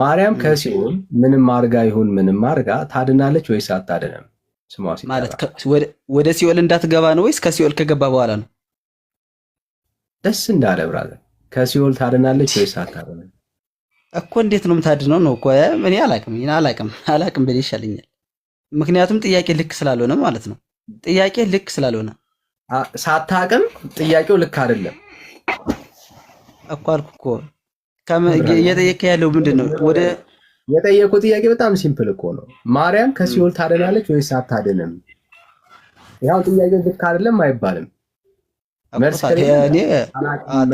ማርያም ከሲኦል ምንም አርጋ ይሁን ምንም አርጋ ታድናለች ወይስ አታድንም? ስሟ ሲጠራ ማለት ወደ ሲኦል እንዳትገባ ነው ወይስ ከሲኦል ከገባ በኋላ ነው? ደስ እንዳለ ብራዘር፣ ከሲኦል ታድናለች ወይስ አታድንም እኮ። እንዴት ነው የምታድነው ነው እኮ። እኔ አላቅም ብል ይሻለኛል። ምክንያቱም ጥያቄ ልክ ስላልሆነ ማለት ነው። ጥያቄ ልክ ስላልሆነ ሳታቅም ጥያቄው ልክ አይደለም እኮ አልኩ እኮ። እየጠየቀ ያለው ምንድን ነው? ወደ የጠየቁ ጥያቄ በጣም ሲምፕል እኮ ነው። ማርያም ከሲኦል ታድናለች ወይስ አታድንም? ያው ጥያቄው ልክ አይደለም አይባልም።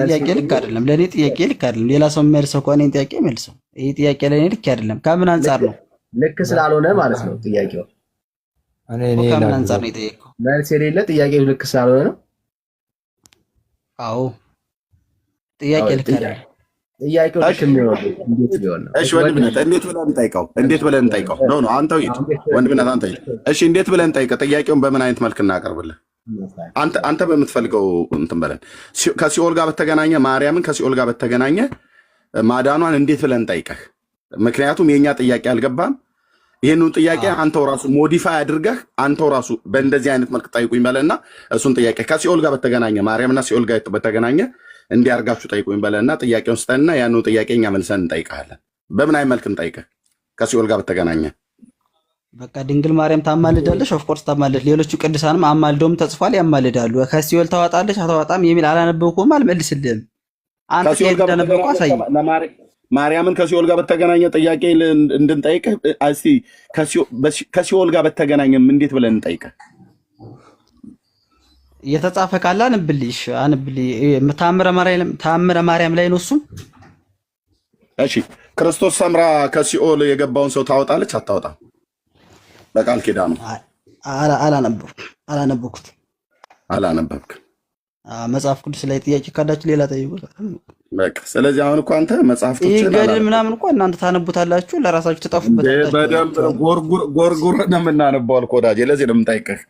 ጥያቄ ልክ አይደለም ለእኔ፣ ጥያቄ ልክ አይደለም። ሌላ ሰው የሚመልሰው ከሆነ ጥያቄ መልሰው። ይህ ጥያቄ ለእኔ ልክ አይደለም። ከምን አንጻር ነው? ልክ ስላልሆነ ማለት ነው ጥያቄው። ከምን አንጻር ነው የጠየቀው? መልስ የሌለ ጥያቄው ልክ ስላልሆነ ነው። አዎ ጥያቄ ልክ አይደለም። ጥያቄው ልክ የሚሆነው እንዴት ቢሆን ነው? እሺ ወንድምነት እንዴት ብለን እንጠይቀው? ነው አንተው ሂድ ወንድምነት፣ አንተ ሂድ። እሺ እንዴት ብለን እንጠይቀው? ጥያቄውን በምን አይነት መልክ እናቀርብልህ? አንተ በምትፈልገው እንትን በለን። ከሲኦል ጋር በተገናኘ ማርያምን ከሲኦል ጋር በተገናኘ ማዳኗን እንዴት ብለን እንጠይቀህ? ምክንያቱም የኛ ጥያቄ አልገባም። ይህንን ጥያቄ አንተው ራሱ ሞዲፋይ አድርገህ አንተው ራሱ በእንደዚህ አይነት መልክ ጠይቁኝ በለና እሱን ጥያቄ ከሲኦል ጋር በተገናኘ ማርያምና ሲኦል ጋር በተገናኘ እንዲያርጋችሁ ጠይቁኝ በለና ጥያቄውን ስጠንና ያንን ጥያቄ እኛ መልሰን እንጠይቃለን። በምን አይነት መልክ እንጠይቅህ? ከሲኦል ጋር በተገናኘ በቃ ድንግል ማርያም ታማልዳለች። ኦፍኮርስ ታማልድ። ሌሎቹ ቅዱሳንም አማልደውም ተጽፏል፣ ያማልዳሉ። ከሲኦል ታወጣለች አታወጣም የሚል አላነበብኩም፣ አልመልስልህም። አንተ ከየት እንዳነበብኩ አሳየኝ። ማርያምን ከሲኦል ጋር በተገናኘ ጥያቄ እንድንጠይቅህ እስኪ ከሲኦል ጋር በተገናኘም እንዴት ብለን እንጠይቅህ? እየተጻፈ ካለ አንብልሽ ታምረ ማርያም ላይ ነው እሱም። እሺ ክርስቶስ ሰምራ ከሲኦል የገባውን ሰው ታወጣለች አታወጣም? በቃል ኪዳኑ አላነበብክ። መጽሐፍ ቅዱስ ላይ ጥያቄ ካላችሁ ሌላ ጠይቁ። በቃ ስለዚህ አሁን እኮ አንተ መጽሐፍ ቅዱስ ገድል ምናምን እኮ እናንተ ታነቡታላችሁ፣ ለራሳችሁ ተጣፉበታላችሁ። በደንብ ጎርጉር ነው የምናነበው አልኩ ወዳጄ። ለዚህ ነው የምንጠይቅህ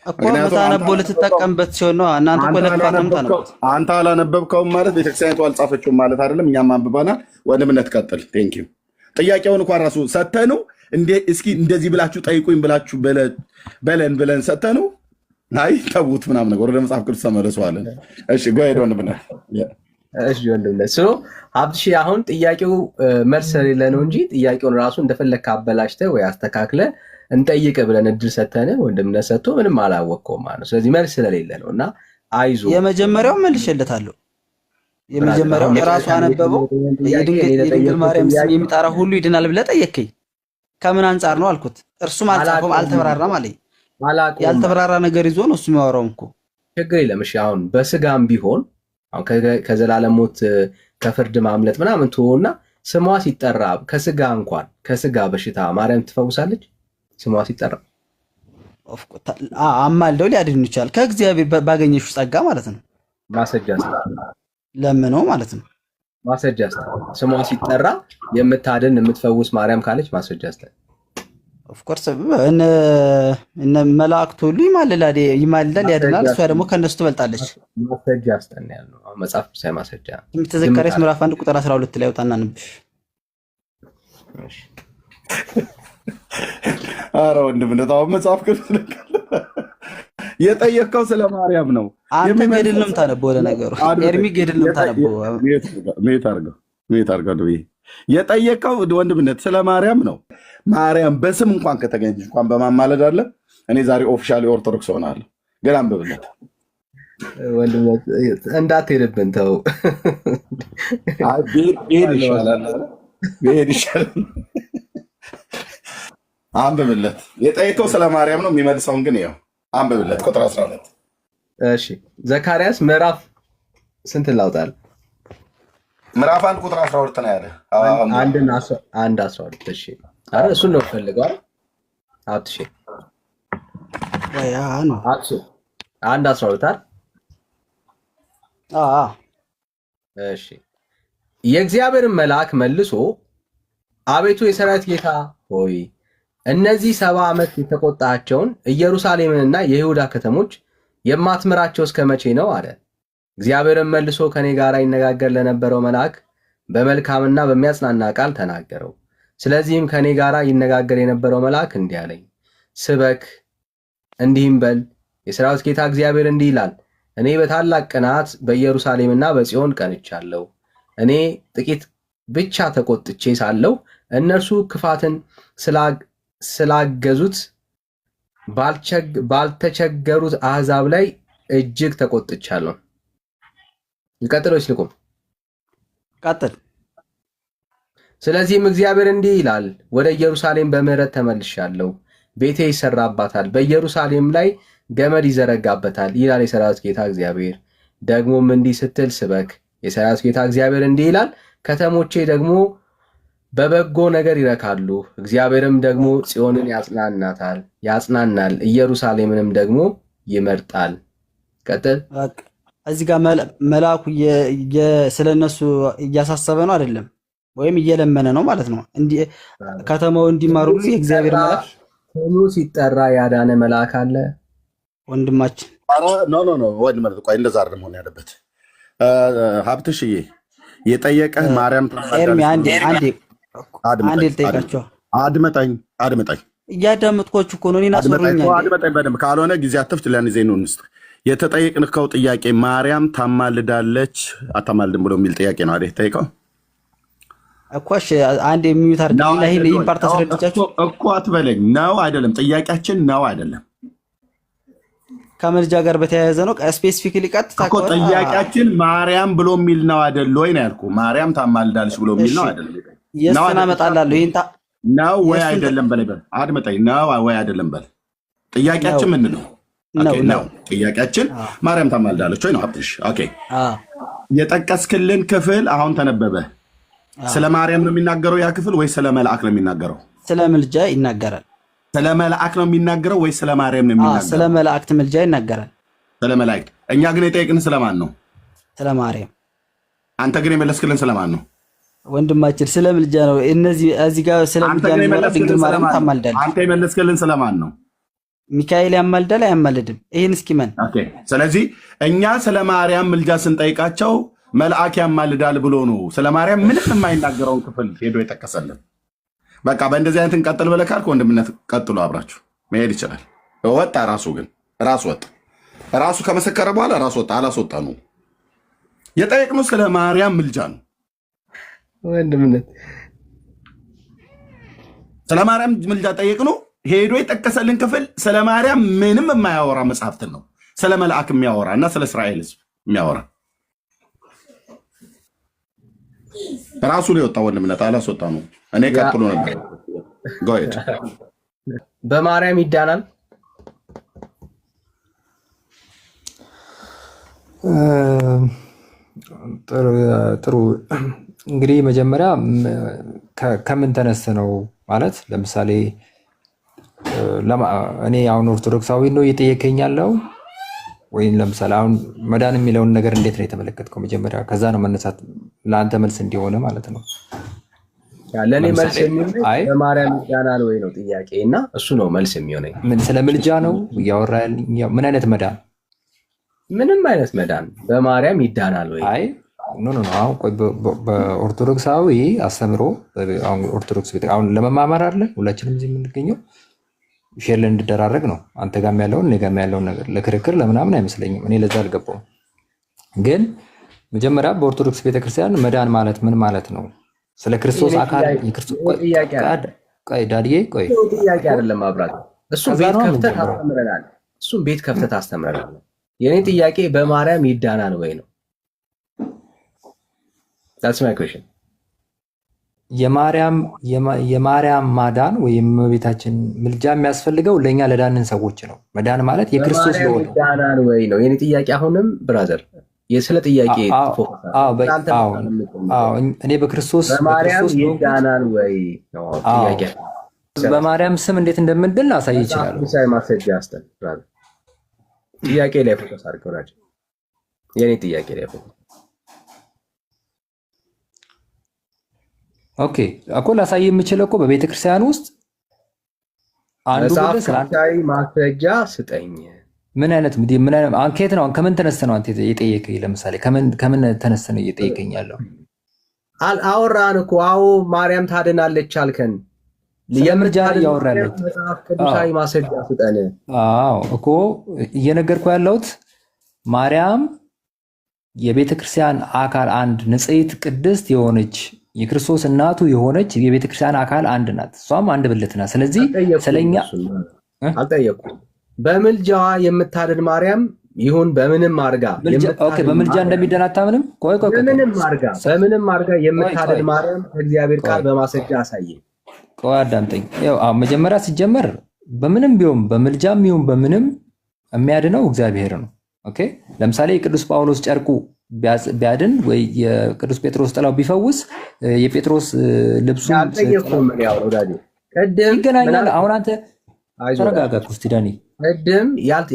እኮ የምታነበው ልትጠቀምበት ሲሆን ነው። እናንተ እኮ ለክፋት ነው የምታነቡት። አንተ አላነበብከውም ማለት ቤተክርስቲያኒቱ አልጻፈችውም ማለት አይደለም። እኛም አንብበናል። ወንድምነት ቀጥል። ቴንኪው። ጥያቄውን እንኳን ራሱ ሰተነው እስኪ እንደዚህ ብላችሁ ጠይቁኝ ብላችሁ ብለን ሰተነው። አይ ተውት ምናምን ነገር ወደ መጽሐፍ ቅዱስ ተመለሰዋለን። እሺ ጎሄድ ወንድምነት። እሺ ወንድምነት ስለ ሀብትሽ አሁን ጥያቄው መልስ የሌለ ነው እንጂ ጥያቄውን ራሱ እንደፈለግህ አበላሽተህ ወይ አስተካክለህ እንጠይቅ ብለን እድል ሰተን ወንድምነት ሰጥቶ ምንም አላወቅከውም ማለት ነው። ስለዚህ መልስ ስለሌለ ነው እና አይዞ። የመጀመሪያው መልሼለታለሁ። የመጀመሪያው ራሱ አነበበው። የድንግል ማርያም ስም የሚጠራ ሁሉ ይድናል ብለህ ጠየቅከኝ። ከምን አንጻር ነው አልኩት። እርሱም አልጻፈም አልተብራራም አለኝ። ያልተብራራ ነገር ይዞ ነው እሱ የሚያወራው እኮ። ችግር የለም። እሺ አሁን በስጋም ቢሆን አሁን ከዘላለም ሞት ከፍርድ ማምለጥ ምናምን ትሆና ስሟ ሲጠራ ከስጋ በሽታ ማርያም ትፈውሳለች። ስሟ ሲጠራ አማልደው ሊያድን ይችላል። ከእግዚአብሔር ባገኘሽው ጸጋ ማለት ነው። ማሰጃ ለምነው ማለት ነው። ማሰጃ ስሟ ሲጠራ የምታድን የምትፈውስ ማርያም ካለች ማሰጃ ኦፍኮርስ እነ መላእክት ሁሉ ይማልዳል ያድናል። እሷ ደግሞ ከእነሱ ትበልጣለች። ማሰጃ አስጠና ያለው መጽሐፍ ሳይ ማሰጃ ትንቢተ ዘካርያስ ምዕራፍ 1 ቁጥር 12 ላይ ወጣና አንብሽ። ኧረ ወንድምነት አሁን መጽሐፍ ቅዱስ የጠየቅከው ስለ ማርያም ነው። አንተ ገድል ነው የምታነበው። ለነገሩ ኤርሚ ገድል ነው የምታነበው። ሜት አድርገው የጠየቀው ወንድምነት ስለ ማርያም ነው። ማርያም በስም እንኳን ከተገኘች እንኳን በማማለድ አለ። እኔ ዛሬ ኦፊሻሊ ኦርቶዶክስ ሆናለሁ። ግን አንብብለት ወንድምነት እንዳትሄድብን ተው። ብሄድ ይሻላል። አንብብለት። የጠየቀው ስለ ማርያም ነው። የሚመልሰውን ግን ይኸው አንብብለት ቁጥር 12። እሺ ዘካርያስ ምዕራፍ ስንት ላውጣል? ምዕራፍ 1 ቁጥር 12 ነው ያለ። 1:12 እሺ። አረ እሱን ነው ፈልገው አይደል? አትሽ ወይ አኑ 1:12 አይደል? እሺ። የእግዚአብሔርን መልአክ መልሶ አቤቱ የሰራዊት ጌታ ሆይ እነዚህ 70 ዓመት የተቆጣቸውን ኢየሩሳሌምንና የይሁዳ ከተሞች የማትምራቸው እስከ መቼ ነው አለ። እግዚአብሔርን መልሶ ከኔ ጋር ይነጋገር ለነበረው መልአክ በመልካምና በሚያጽናና ቃል ተናገረው። ስለዚህም ከኔ ጋር ይነጋገር የነበረው መልአክ እንዲህ አለኝ፣ ስበክ እንዲህም በል፣ የሰራዊት ጌታ እግዚአብሔር እንዲህ ይላል፣ እኔ በታላቅ ቅንዓት በኢየሩሳሌምና በጽዮን ቀንቻለሁ። እኔ ጥቂት ብቻ ተቆጥቼ ሳለሁ እነርሱ ክፋትን ስላገዙት ባልተቸገሩት አሕዛብ ላይ እጅግ ተቆጥቻለሁ። ይቀጥለው ይስልቁም ቀጥል። ስለዚህም እግዚአብሔር እንዲህ ይላል፣ ወደ ኢየሩሳሌም በምህረት ተመልሻለሁ። ቤቴ ይሰራባታል፣ በኢየሩሳሌም ላይ ገመድ ይዘረጋበታል ይላል የሰራዊት ጌታ እግዚአብሔር። ደግሞም እንዲህ ስትል ስበክ፣ የሰራዊት ጌታ እግዚአብሔር እንዲህ ይላል፣ ከተሞቼ ደግሞ በበጎ ነገር ይረካሉ። እግዚአብሔርም ደግሞ ጽዮንን ያጽናናል፣ ኢየሩሳሌምንም ደግሞ ይመርጣል። ቀጥል። እዚህ ጋር መልአኩ ስለነሱ እያሳሰበ ነው አይደለም? ወይም እየለመነ ነው ማለት ነው። ከተማው እንዲማሩ የእግዚአብሔር መልአክ ስሙ ሲጠራ ያዳነ መልአክ አለ ወንድማችን። ኖ ወንድም ቆይ፣ እንደዛ አይደለም መሆን ያለበት። ሀብትሽዬ የጠየቀህ ማርያም አንዴ ልጠይቃቸው። አድመጣኝ እያዳመጥኳችሁ እኮ ነው። እኔን አስወሩኛል። አድመጣኝ በደንብ ካልሆነ ጊዜ አትፍት። ለኔ ዜኑን ውስጥ የተጠየቅንከው ጥያቄ ማርያም ታማልዳለች አታማልድም ብሎ የሚል ጥያቄ ነው አይደል? ጠይቀው እኮ እሺ፣ አንድ የሚዩት አድርገውና ይሄን ፓርት አስረድቻችሁ እኮ አትበለኝ። ነው አይደለም? ጥያቄያችን ነው አይደለም? ከምልጃ ጋር በተያያዘ ነው። ስፔሲፊክሊ ቀጥታ እኮ ጥያቄያችን ማርያም ብሎ የሚል ነው አይደል? ወይ ነው ያልኩህ። ማርያም ታማልዳለች ብሎ የሚል ነው አይደለም? የእሱን አመጣላለሁ። ይሄን ነው ወይ አይደለም? በል አድመጠኝ። ነው ወይ አይደለም? በል ጥያቄያችን ምን ነው? ነው ጥያቄያችን ማርያም ታማልዳለች ወይ ነው? ሀብትሽ ኦኬ። የጠቀስክልን ክፍል አሁን ተነበበ። ስለ ማርያም ነው የሚናገረው ያ ክፍል ወይ ስለ መልአክ ነው የሚናገረው? ስለ ምልጃ ይናገራል። ስለ መልአክ ነው የሚናገረው ወይ ስለ ማርያም ነው የሚናገረው? ስለ መላእክት ምልጃ ይናገራል። ስለ መላእክት። እኛ ግን የጠየቅን ስለማን ነው? ስለ ማርያም። አንተ ግን የመለስክልን ስለማን ነው? ወንድማችን ስለ ምልጃ ነው። እነዚህ እዚህ ጋር ስለ ምልጃ ነው። ድንግል ማርያም ታማልዳለች። አንተ የመለስክልን ስለማን ነው? ሚካኤል ያማልዳል አያማልድም? ይሄን እስኪ መን ኦኬ። ስለዚህ እኛ ስለ ማርያም ምልጃ ስንጠይቃቸው መልአክ ያማልዳል ብሎ ነው ስለ ማርያም ምንም የማይናገረውን ክፍል ሄዶ የጠቀሰልን። በቃ በእንደዚህ አይነት እንቀጥል ብለህ ካልክ ወንድምነት ቀጥሎ አብራችሁ መሄድ ይችላል። ወጣ ራሱ ግን ራሱ ከመሰከረ በኋላ ራሱ ወጣ። አላስወጣ ነው የጠየቅነው ስለ ማርያም ምልጃ ነው። ወንድምነት ስለ ማርያም ምልጃ ጠየቅነው። ሄዶ የጠቀሰልን ክፍል ስለ ማርያም ምንም የማያወራ መጽሐፍትን ነው። ስለ መልአክ የሚያወራ እና ስለ እስራኤል ሕዝብ የሚያወራ ራሱ ነው የወጣው። ወንድምነት አላስወጣ ነው። እኔ ቀጥሎ ነበር። ጎይድ በማርያም ይዳናል። ጥሩ እንግዲህ መጀመሪያ ከምን ተነስተ ነው ማለት ለምሳሌ እኔ አሁን ኦርቶዶክሳዊ ነው እየጠየቀኝ ያለው ወይም ለምሳሌ አሁን መዳን የሚለውን ነገር እንዴት ነው የተመለከትከው? መጀመሪያ ከዛ ነው መነሳት ለአንተ መልስ እንዲሆነ ማለት ነው። ለእኔ መልስ የሚሆነኝ በማርያም ይዳናል ወይ ነው ጥያቄ እና እሱ ነው መልስ የሚሆነኝ። ምን ስለ ምልጃ ነው እያወራ ምን አይነት መዳን? ምንም አይነት መዳን በማርያም ይዳናል ወይ? አይ ኖ አሁን በኦርቶዶክሳዊ አስተምሮ ኦርቶዶክስ አሁን ለመማማር አለ ሁላችንም እዚህ የምንገኘው ሼር እንድደራረግ ነው። አንተ ጋም ያለውን እኔ ጋም ያለውን ነገር ለክርክር ለምናምን አይመስለኝም። እኔ ለዛ አልገባውም። ግን መጀመሪያ በኦርቶዶክስ ቤተክርስቲያን መዳን ማለት ምን ማለት ነው? ስለ ክርስቶስ አካል የክርስቶስ ዳድዬ ጥያቄ አይደለም አብራት። እሱም ቤት ከፍተህ ታስተምረናል። የኔ ጥያቄ በማርያም ይዳናል ወይ ነው። That's my question. የማርያም ማዳን ወይም የእመቤታችን ምልጃ የሚያስፈልገው ለእኛ ለዳንን ሰዎች ነው። መዳን ማለት የክርስቶስ ለሆነ ይዳናል ወይ ነው የኔ ጥያቄ። አሁንም ብራዘር ስለ ጥያቄ እኔ በክርስቶስ ይዳናል ወይ ነው ጥያቄ። በማርያም ስም እንዴት እንደምንድን ላሳይ ይችላል። ማስረጃ አስጠን ብራዘር። ጥያቄ ላይ ፎከስ አድርገው ናቸው የኔ ጥያቄ ላይ ፎከስ። ኦኬ እኮ ላሳይ የምችለው እኮ በቤተ ክርስቲያን ውስጥ አንዱ ማስረጃ ስጠኝ። ምን አይነት አንኬት ነው? ከምን ተነስተ ነው አንተ የጠየቀኝ? ለምሳሌ ከምን ተነስተ ነው እየጠየቀኝ ያለው? አወራን እኮ። አዎ ማርያም ታድናለች አልከን። ስለምልጃ እያወራለሁ። መጽሐፍ ቅዱሳዊ ማስረጃ ስጠን። አዎ እኮ እየነገርኩ ያለሁት ማርያም የቤተ ክርስቲያን አካል አንድ ንጽሕት ቅድስት የሆነች የክርስቶስ እናቱ የሆነች የቤተ ክርስቲያን አካል አንድ ናት። እሷም አንድ ብልት ናት። ስለዚህ ስለኛ አልጠየኩም። በምልጃዋ የምታድን ማርያም ይሁን በምንም አርጋ በምልጃ እንደሚደን አታምንም? በምንም አርጋ የምታድን ማርያም ከእግዚአብሔር ቃል በማስረጃ አሳየኝ። ቆይ አዳምጠኝ። መጀመሪያ ሲጀመር በምንም ቢሆን በምልጃም ይሁን በምንም የሚያድነው እግዚአብሔር ነው። ኦኬ ለምሳሌ የቅዱስ ጳውሎስ ጨርቁ ቢያድን ወይ የቅዱስ ጴጥሮስ ጥላው ቢፈውስ የጴጥሮስ ልብሱ ይገናኛል። አሁን አንተ ተረጋጋ እስቲ ዳኒ። ቅድም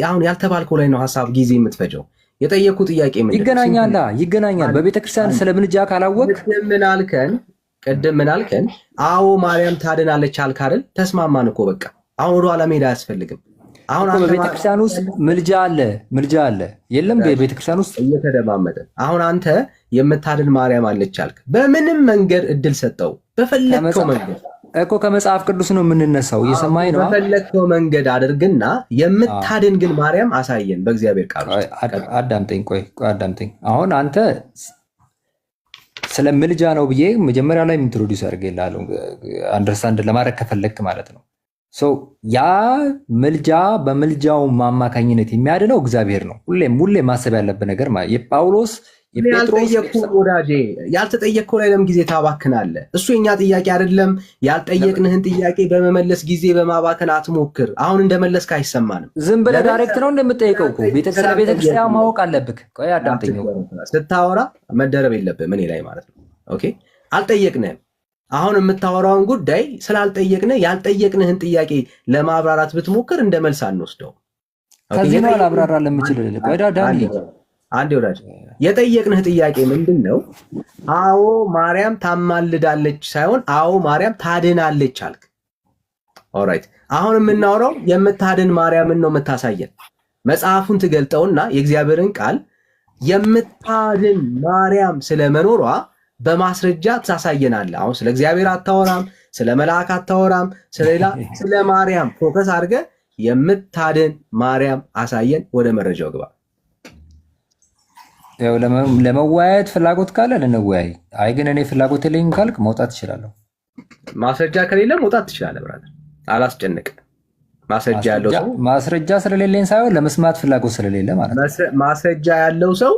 አሁን ያልተባልከው ላይ ነው ሀሳብ ጊዜ የምትፈጀው። የጠየኩ ጥያቄ ምን ይገናኛል። በቤተክርስቲያን ስለ ምልጃ ካላወቅ ቅድም ምን አልከን? አዎ ማርያም ታድናለች አልክ አይደል? ተስማማን እኮ በቃ። አሁን ወደ ኋላ መሄድ አያስፈልግም። አሁን በቤተክርስቲያን ውስጥ ምልጃ አለ የለም? በቤተክርስቲያን ውስጥ እየተደማመጠ አሁን አንተ የምታድን ማርያም አለች አልክ። በምንም መንገድ እድል ሰጠው፣ በፈለግከው መንገድ እኮ ከመጽሐፍ ቅዱስ ነው የምንነሳው። እየሰማኝ ነው። በፈለግከው መንገድ አድርግና የምታድን ግን ማርያም አሳየን በእግዚአብሔር ቃል። አዳምጠኝ። አሁን አንተ ስለ ምልጃ ነው ብዬ መጀመሪያ ላይ ኢንትሮዲውስ አድርጌልሃለሁ፣ አንደርስታንድ ለማድረግ ከፈለግክ ማለት ነው። ያ ምልጃ በምልጃው አማካኝነት የሚያድነው እግዚአብሔር ነው። ሁሌም ማሰብ ያለብህ ነገር ማለት የጳውሎስ ወዳጄ ያልተጠየቅከው ላይ ለምን ጊዜ ታባክናለህ? እሱ የኛ ጥያቄ አይደለም። ያልጠየቅንህን ጥያቄ በመመለስ ጊዜ በማባከን አትሞክር። አሁን እንደመለስክ አይሰማንም። ዝም ብለህ ዳይሬክት ነው እንደምጠይቀው እኮ ቤተክርስቲያን ማወቅ አለብህ። ቆይ አዳምጠኝ። ስታወራ መደረብ የለብህም እኔ ላይ ማለት ነው። ኦኬ አልጠየቅንህም። አሁን የምታወራውን ጉዳይ ስላልጠየቅንህ ያልጠየቅንህን ጥያቄ ለማብራራት ብትሞክር እንደ መልስ አንወስደው። ከዚህ ነው አላብራራ ለምችል ዳኒ አንዴ ወዳጅ የጠየቅንህ ጥያቄ ምንድን ነው? አዎ ማርያም ታማልዳለች ሳይሆን አዎ ማርያም ታድናለች አልክ። ኦልራይት አሁን የምናወራው የምታድን ማርያምን ነው የምታሳየን። መጽሐፉን ትገልጠውና የእግዚአብሔርን ቃል የምታድን ማርያም ስለመኖሯ በማስረጃ ታሳየናለህ። አሁን ስለ እግዚአብሔር አታወራም፣ ስለ መልአክ አታወራም፣ ስለሌላ ስለ ማርያም ፎከስ አድርገህ የምታድን ማርያም አሳየን። ወደ መረጃው ግባ። ያው ለመወያየት ፍላጎት ካለ ልንወያይ። አይ ግን እኔ ፍላጎት የለኝም ካልክ መውጣት እችላለሁ። ማስረጃ ከሌለ መውጣት ትችላለህ ብራዘር፣ አላስጨንቅም። ማስረጃ ያለው ሰው ማስረጃ ስለሌለኝ ሳይሆን ለመስማት ፍላጎት ስለሌለ ማለት ነው። ማስረጃ ያለው ሰው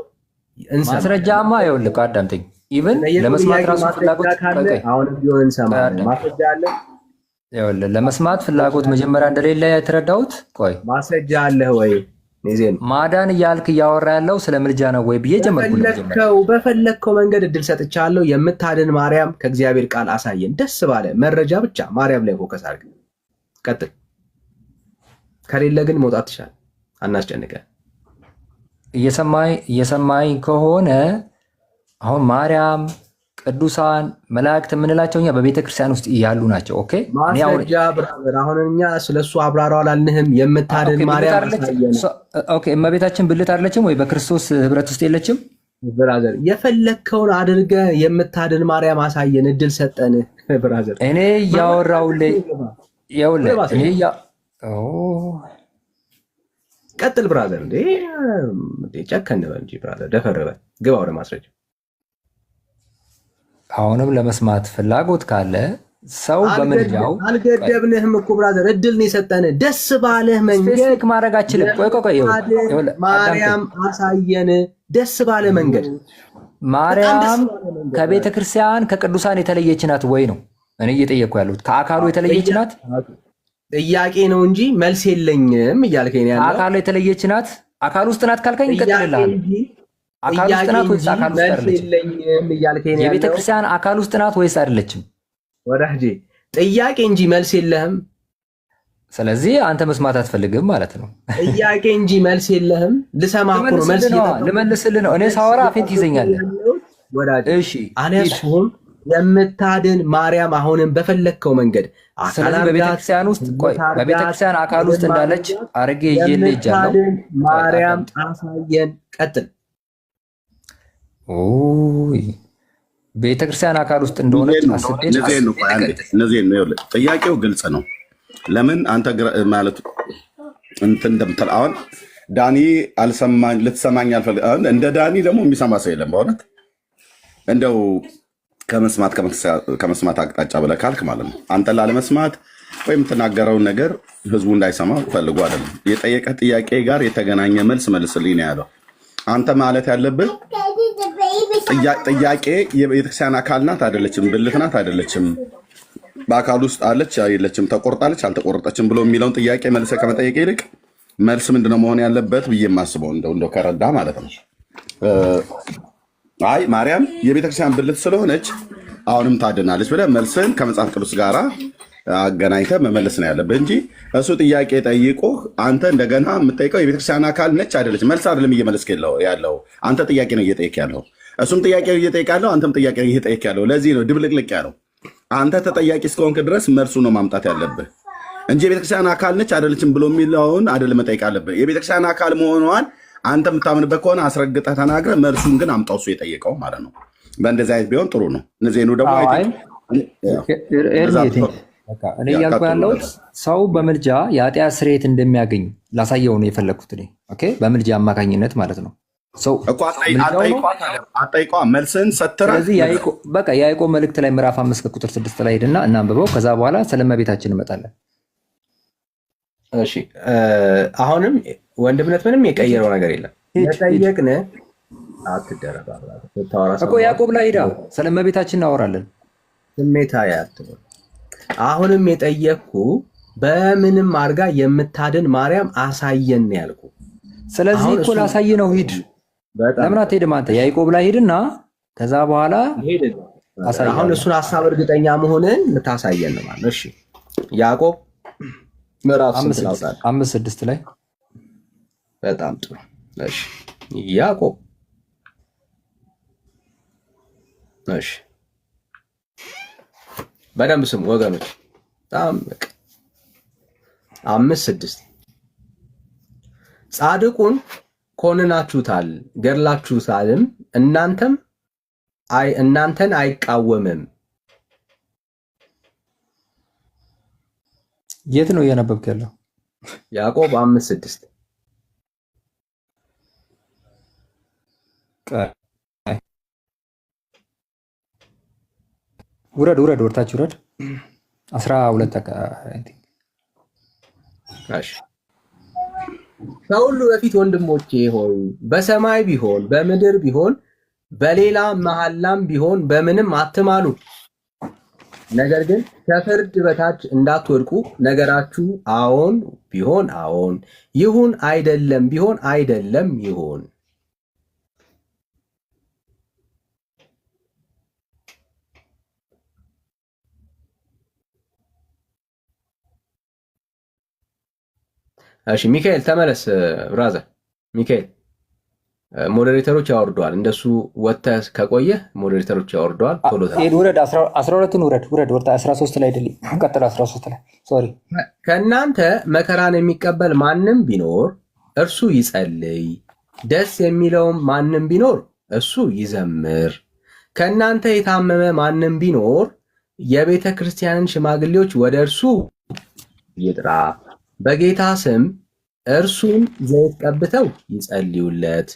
ማስረጃማ ይኸውልህ አዳምጠኝ። ኢቭን ለመስማት ራሱ ፍላጎት ካለ አሁን ቢሆን እንሰማለን። ማስረጃ አለ ይኸውልህ ለመስማት ፍላጎት መጀመሪያ እንደሌለ የተረዳሁት። ቆይ ማስረጃ አለ ወይ? ማዳን እያልክ እያወራ ያለው ስለ ምልጃ ነው ወይ ብዬ ጀመርኩ። በፈለግከው መንገድ እድል ሰጥቻለሁ። የምታድን ማርያም ከእግዚአብሔር ቃል አሳየን። ደስ ባለ መረጃ ብቻ ማርያም ላይ ፎከስ አድርገን ቀጥል። ከሌለ ግን መውጣት ትችላለህ፣ አናስጨንቀን። እየሰማኝ ከሆነ አሁን ማርያም፣ ቅዱሳን መላእክት የምንላቸው እኛ በቤተ ክርስቲያን ውስጥ ያሉ ናቸው። ኦኬ ማስረጃ ብራዘር፣ አሁን እኛ ስለሱ አብራራው አላልንህም። የምታድን ማርያም አሳየን። ኦኬ እመቤታችን ብልት አይደለችም ወይ? በክርስቶስ ህብረት ውስጥ የለችም? ብራዘር የፈለግከውን አድርገህ የምታድን ማርያም አሳየን። እድል ሰጠን ብራዘር። እኔ እያወራሁልህ ቀጥል ብራዘር። እንዴ ጨከን በል እንጂ ብራዘር፣ ደፈር በል ግባ ወደ ማስረጃ። አሁንም ለመስማት ፍላጎት ካለ ሰው በምልጃው አልገደብንህም እኮ ብራዘር፣ እድል ነው የሰጠን። ደስ ባለህ መንገድ ማድረግ አችልም። ቆይ ማርያም አሳየን። ደስ ባለ መንገድ ማርያም ከቤተ ክርስቲያን ከቅዱሳን የተለየች ናት ወይ ነው እኔ እየጠየቅኩ ያሉት። ከአካሉ የተለየች ናት ጥያቄ ነው እንጂ መልስ የለኝም እያልከኝ ያለው። አካሉ የተለየች ናት። አካል ውስጥ ናት ካልከኝ ይቀጥልልሃል። አካል ውስጥ ናት ወይስ አካል ውስጥ አይደለችም? የቤተ ክርስቲያን አካል ውስጥ ናት ወይስ አይደለችም? ወዳጄ ጥያቄ እንጂ መልስ የለህም። ስለዚህ አንተ መስማት አትፈልግም ማለት ነው። ጥያቄ እንጂ መልስ የለህም። ልሰማ እኮ ነው። መልስ ልመልስልህ ነው። እኔ ሳወራ አፌን ትይዘኛለህ። ወዳጄ አልያዝኩህም። የምታድን ማርያም አሁንም በፈለግከው መንገድ ስለዚህ በቤተክርስቲያን ውስጥ በቤተክርስቲያን አካል ውስጥ እንዳለች አርጌ ይዤልህ ይጃለሁ። ማርያም አሳየን። ቀጥል። ቤተክርስቲያን አካል ውስጥ እንደሆነች እነዚህን ነው። ጥያቄው ግልጽ ነው። ለምን አንተ ማለት እንትን እንደምትል አሁን ዳኒ አልሰማኝ ልትሰማኝ አልፈልግም። እንደ ዳኒ ደግሞ የሚሰማ ሰው የለም በእውነት እንደው ከመስማት አቅጣጫ ብለህ ካልክ ማለት ነው። አንተ ላለመስማት ወይም የምትናገረውን ነገር ህዝቡ እንዳይሰማ ፈልጎ አይደለም። የጠየቀህ ጥያቄ ጋር የተገናኘ መልስ መልስልኝ ነው ያለው። አንተ ማለት ያለብህ ጥያቄ የቤተክርስቲያን አካል ናት አይደለችም፣ ብልት ናት አይደለችም፣ በአካል ውስጥ አለች የለችም፣ ተቆርጣለች አልተቆረጠችም ብሎ የሚለውን ጥያቄ መልሰህ ከመጠየቅ ይልቅ መልስ ምንድነው መሆን ያለበት ብዬ የማስበው እንደው ከረዳ ማለት ነው። አይ ማርያም የቤተክርስቲያን ብልት ስለሆነች አሁንም ታድናለች ብለህ መልስን ከመጽሐፍ ቅዱስ ጋር አገናኝተህ መመለስ ነው ያለብህ እንጂ እሱ ጥያቄ ጠይቆ አንተ እንደገና የምጠይቀው የቤተክርስቲያን አካል ነች አይደለች መልስ አይደለም እየመለስክ ያለው አንተ ጥያቄ ነው እየጠየቅ ያለው፣ እሱም ጥያቄ ነው እየጠየቅ ያለው፣ አንተም ጥያቄ ነው እየጠየቅ ያለው። ለዚህ ነው ድብልቅልቅ ያለው። አንተ ተጠያቂ እስከሆንክ ድረስ መልሱ ነው ማምጣት ያለብህ እንጂ የቤተክርስቲያን አካል ነች አይደለችም ብሎ የሚለውን አይደለም መጠየቅ አለብህ። የቤተክርስቲያን አካል መሆኗን አንተ የምታምንበት ከሆነ አስረግጠህ ተናግረህ መልሱን ግን አምጣው እሱ የጠየቀው ማለት ነው። በእንደዚህ አይነት ቢሆን ጥሩ ነው። እነዚህ ነው ደግሞ እኔ እያልኩ ያለሁት ሰው በምልጃ የኃጢአት ስርየት እንደሚያገኝ ላሳየው ነው የፈለግኩት እኔ። በምልጃ አማካኝነት ማለት ነው። አጠይቋ መልስን ሰትረ። ስለዚህ በቃ የያዕቆብ መልእክት ላይ ምዕራፍ 5 ቁጥር 6 ላይ ሄድና እናንብበው። ከዛ በኋላ ስለመቤታችን እንመጣለን። እሺ አሁንም ወንድምነት ምንም የቀየረው ነገር የለም። የጠየቅን አትደረባ እኮ ያዕቆብ ላይ ሄዳ ስለመቤታችን እናወራለን። ስሜታዊ አትሆን። አሁንም የጠየቅኩ በምንም አድርጋ የምታድን ማርያም አሳየን ያልኩ። ስለዚህ እኮ ላሳይ ነው። ሂድ። ለምን አትሄድም አንተ? ያዕቆብ ላይ ሂድና ከዛ በኋላ አሁን እሱን ሀሳብ እርግጠኛ መሆንን ልታሳየን ማለት ነው። እሺ ያዕቆብ ምዕራፍ 5:6 ላይ በጣም ጥሩ። እሺ ያዕቆብ እሺ በደንብ ስሙ ወገኖች። በጣም 5:6 ጻድቁን ኮንናችሁታል ገድላችሁታልም፣ እናንተን አይቃወምም። የት ነው እያነበብክ ያለው? ያዕቆብ 5:6 ውረድ ወርታች ውረድ 12 ከሁሉ በፊት ወንድሞቼ ሆይ በሰማይ ቢሆን በምድር ቢሆን በሌላ መሐላም ቢሆን በምንም አትማሉ። ነገር ግን ከፍርድ በታች እንዳትወድቁ ነገራችሁ አዎን ቢሆን አዎን ይሁን፣ አይደለም ቢሆን አይደለም ይሁን። እሺ ሚካኤል ተመለስ። ብራዘር ሚካኤል ሞዴሬተሮች ያወርደዋል። እንደሱ ወጥተህ ከቆየህ ሞዴሬተሮች ያወርደዋል። ቶሎ ውረድ 12ን ውረድ ወርታ 13 ላይ አይደል? ቀጥል 13 ላይ ሶሪ። ከእናንተ መከራን የሚቀበል ማንም ቢኖር እርሱ ይጸልይ፣ ደስ የሚለውም ማንም ቢኖር እሱ ይዘምር። ከእናንተ የታመመ ማንም ቢኖር የቤተ ክርስቲያንን ሽማግሌዎች ወደ እርሱ ይጥራ፣ በጌታ ስም እርሱን ዘይት ቀብተው ይጸልዩለት።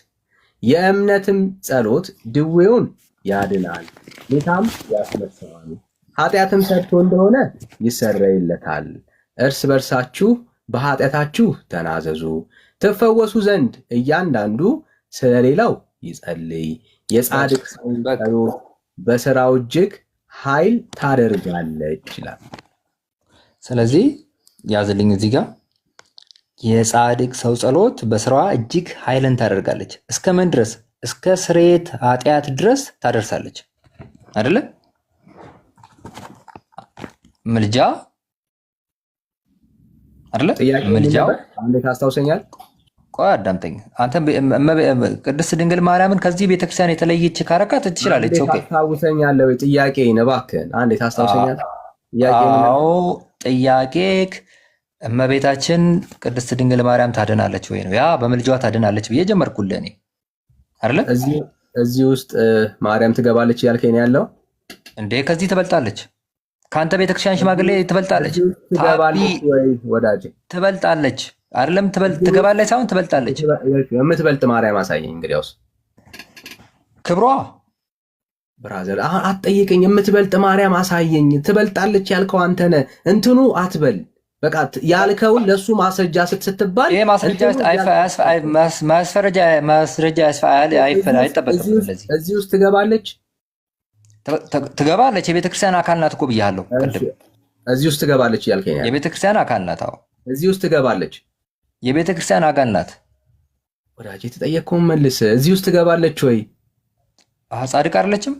የእምነትም ጸሎት ድዌውን ያድናል፣ ጌታም ያስነሳዋል። ኃጢአትም ሰርቶ እንደሆነ ይሰረይለታል። እርስ በርሳችሁ በኃጢአታችሁ ተናዘዙ፣ ትፈወሱ ዘንድ እያንዳንዱ ስለሌላው ይጸልይ። የጻድቅ ሰው ጸሎት በሥራው እጅግ ኃይል ታደርጋለች ይላል። ስለዚህ ያዝልኝ እዚህ ጋር የጻድቅ ሰው ጸሎት በስራዋ እጅግ ኃይልን ታደርጋለች። እስከ ምን ድረስ? እስከ ስርየት ኃጢአት ድረስ ታደርሳለች። አይደለ? ምልጃ አይደለ? ምልጃው እንዴት አስታውሰኛል? ቆይ አዳምጠኝ። አንተ ቅድስት ድንግል ማርያምን ከዚህ ቤተክርስቲያን የተለየች ካረካት ትችላለች። ኦኬ ታስታውሰኛለህ ወይ? ጥያቄ እባክህን አንዴ ታስታውሰኛል? አዎ ጥያቄክ እመቤታችን ቅድስት ድንግል ማርያም ታድናለች ወይ ነው። ያ በምልጃዋ ታድናለች ብዬ ጀመርኩልህ እኔ አይደለ? እዚህ ውስጥ ማርያም ትገባለች እያልከኝ ነው ያለው እንዴ? ከዚህ ትበልጣለች። ከአንተ ቤተክርስቲያን ሽማግሌ ትበልጣለች። ትገባለች ወይ ወዳጄ? ትበልጣለች አይደለም? ትገባለች ሳይሆን ትበልጣለች። የምትበልጥ ማርያም አሳየኝ እንግዲያውስ። ክብሯ ብራዘር አሁን አትጠይቀኝ። የምትበልጥ ማርያም አሳየኝ። ትበልጣለች ያልከው አንተ ነህ። እንትኑ አትበል። በቃ ያልከውን ለሱ ማስረጃ ስትባል ይሄ ማስረጃ አይጠበቅም። እዚህ ውስጥ ትገባለች ትገባለች። የቤተክርስቲያን አካል ናት እኮ ብያለሁ ቅድም። እዚህ ውስጥ ትገባለች እያልከኝ ያለው የቤተክርስቲያን አካል ናት። አዎ እዚህ ውስጥ ትገባለች። የቤተክርስቲያን አካል ናት። ወዳጄ የተጠየቅከውን መልስ። እዚህ ውስጥ ትገባለች ወይ? ጻድቅ አይደለችም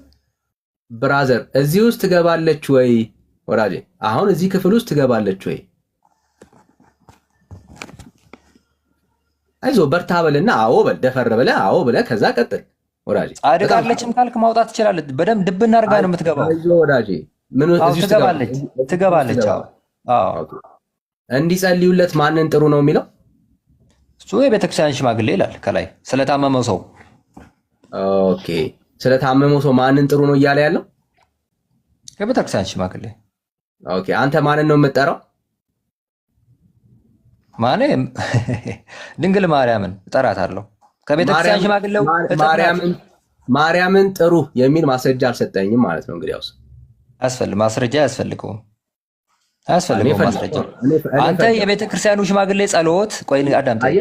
ብራዘር? እዚህ ውስጥ ትገባለች ወይ ወዳጄ? አሁን እዚህ ክፍል ውስጥ ትገባለች ወይ? አይዞህ በርታ በልና አዎ በል፣ ደፈር ብለህ አዎ ብለህ ከዛ ቀጥል ወዳጄ። ጻድቅ አይደለችም ካልክ ማውጣት ትችላለህ። በደንብ ድብና አድርጋ ነው የምትገባው። አይዞህ ወዳጄ። ምን እዚህ ውስጥ ትገባለች። አዎ እንዲጸልዩለት ማንን ጥሩ ነው የሚለው? እሱ የቤተክርስቲያን ሽማግሌ ይላል ከላይ ስለታመመው ሰው። ኦኬ ስለታመመው ሰው ማንን ጥሩ ነው እያለ ያለው? የቤተክርስቲያን ሽማግሌ። ኦኬ አንተ ማንን ነው የምትጠራው? ድንግል ማርያምን እጠራታለሁ። ከቤተክርስቲያን ሽማግሌው ማርያምን ጥሩ የሚል ማስረጃ አልሰጠኝም ማለት ነው። እንግዲያውስ ማስረጃ አያስፈልገውም ማስረጃ። አንተ የቤተክርስቲያኑ ሽማግሌ ጸሎት፣ ቆይ አዳምጠኝ።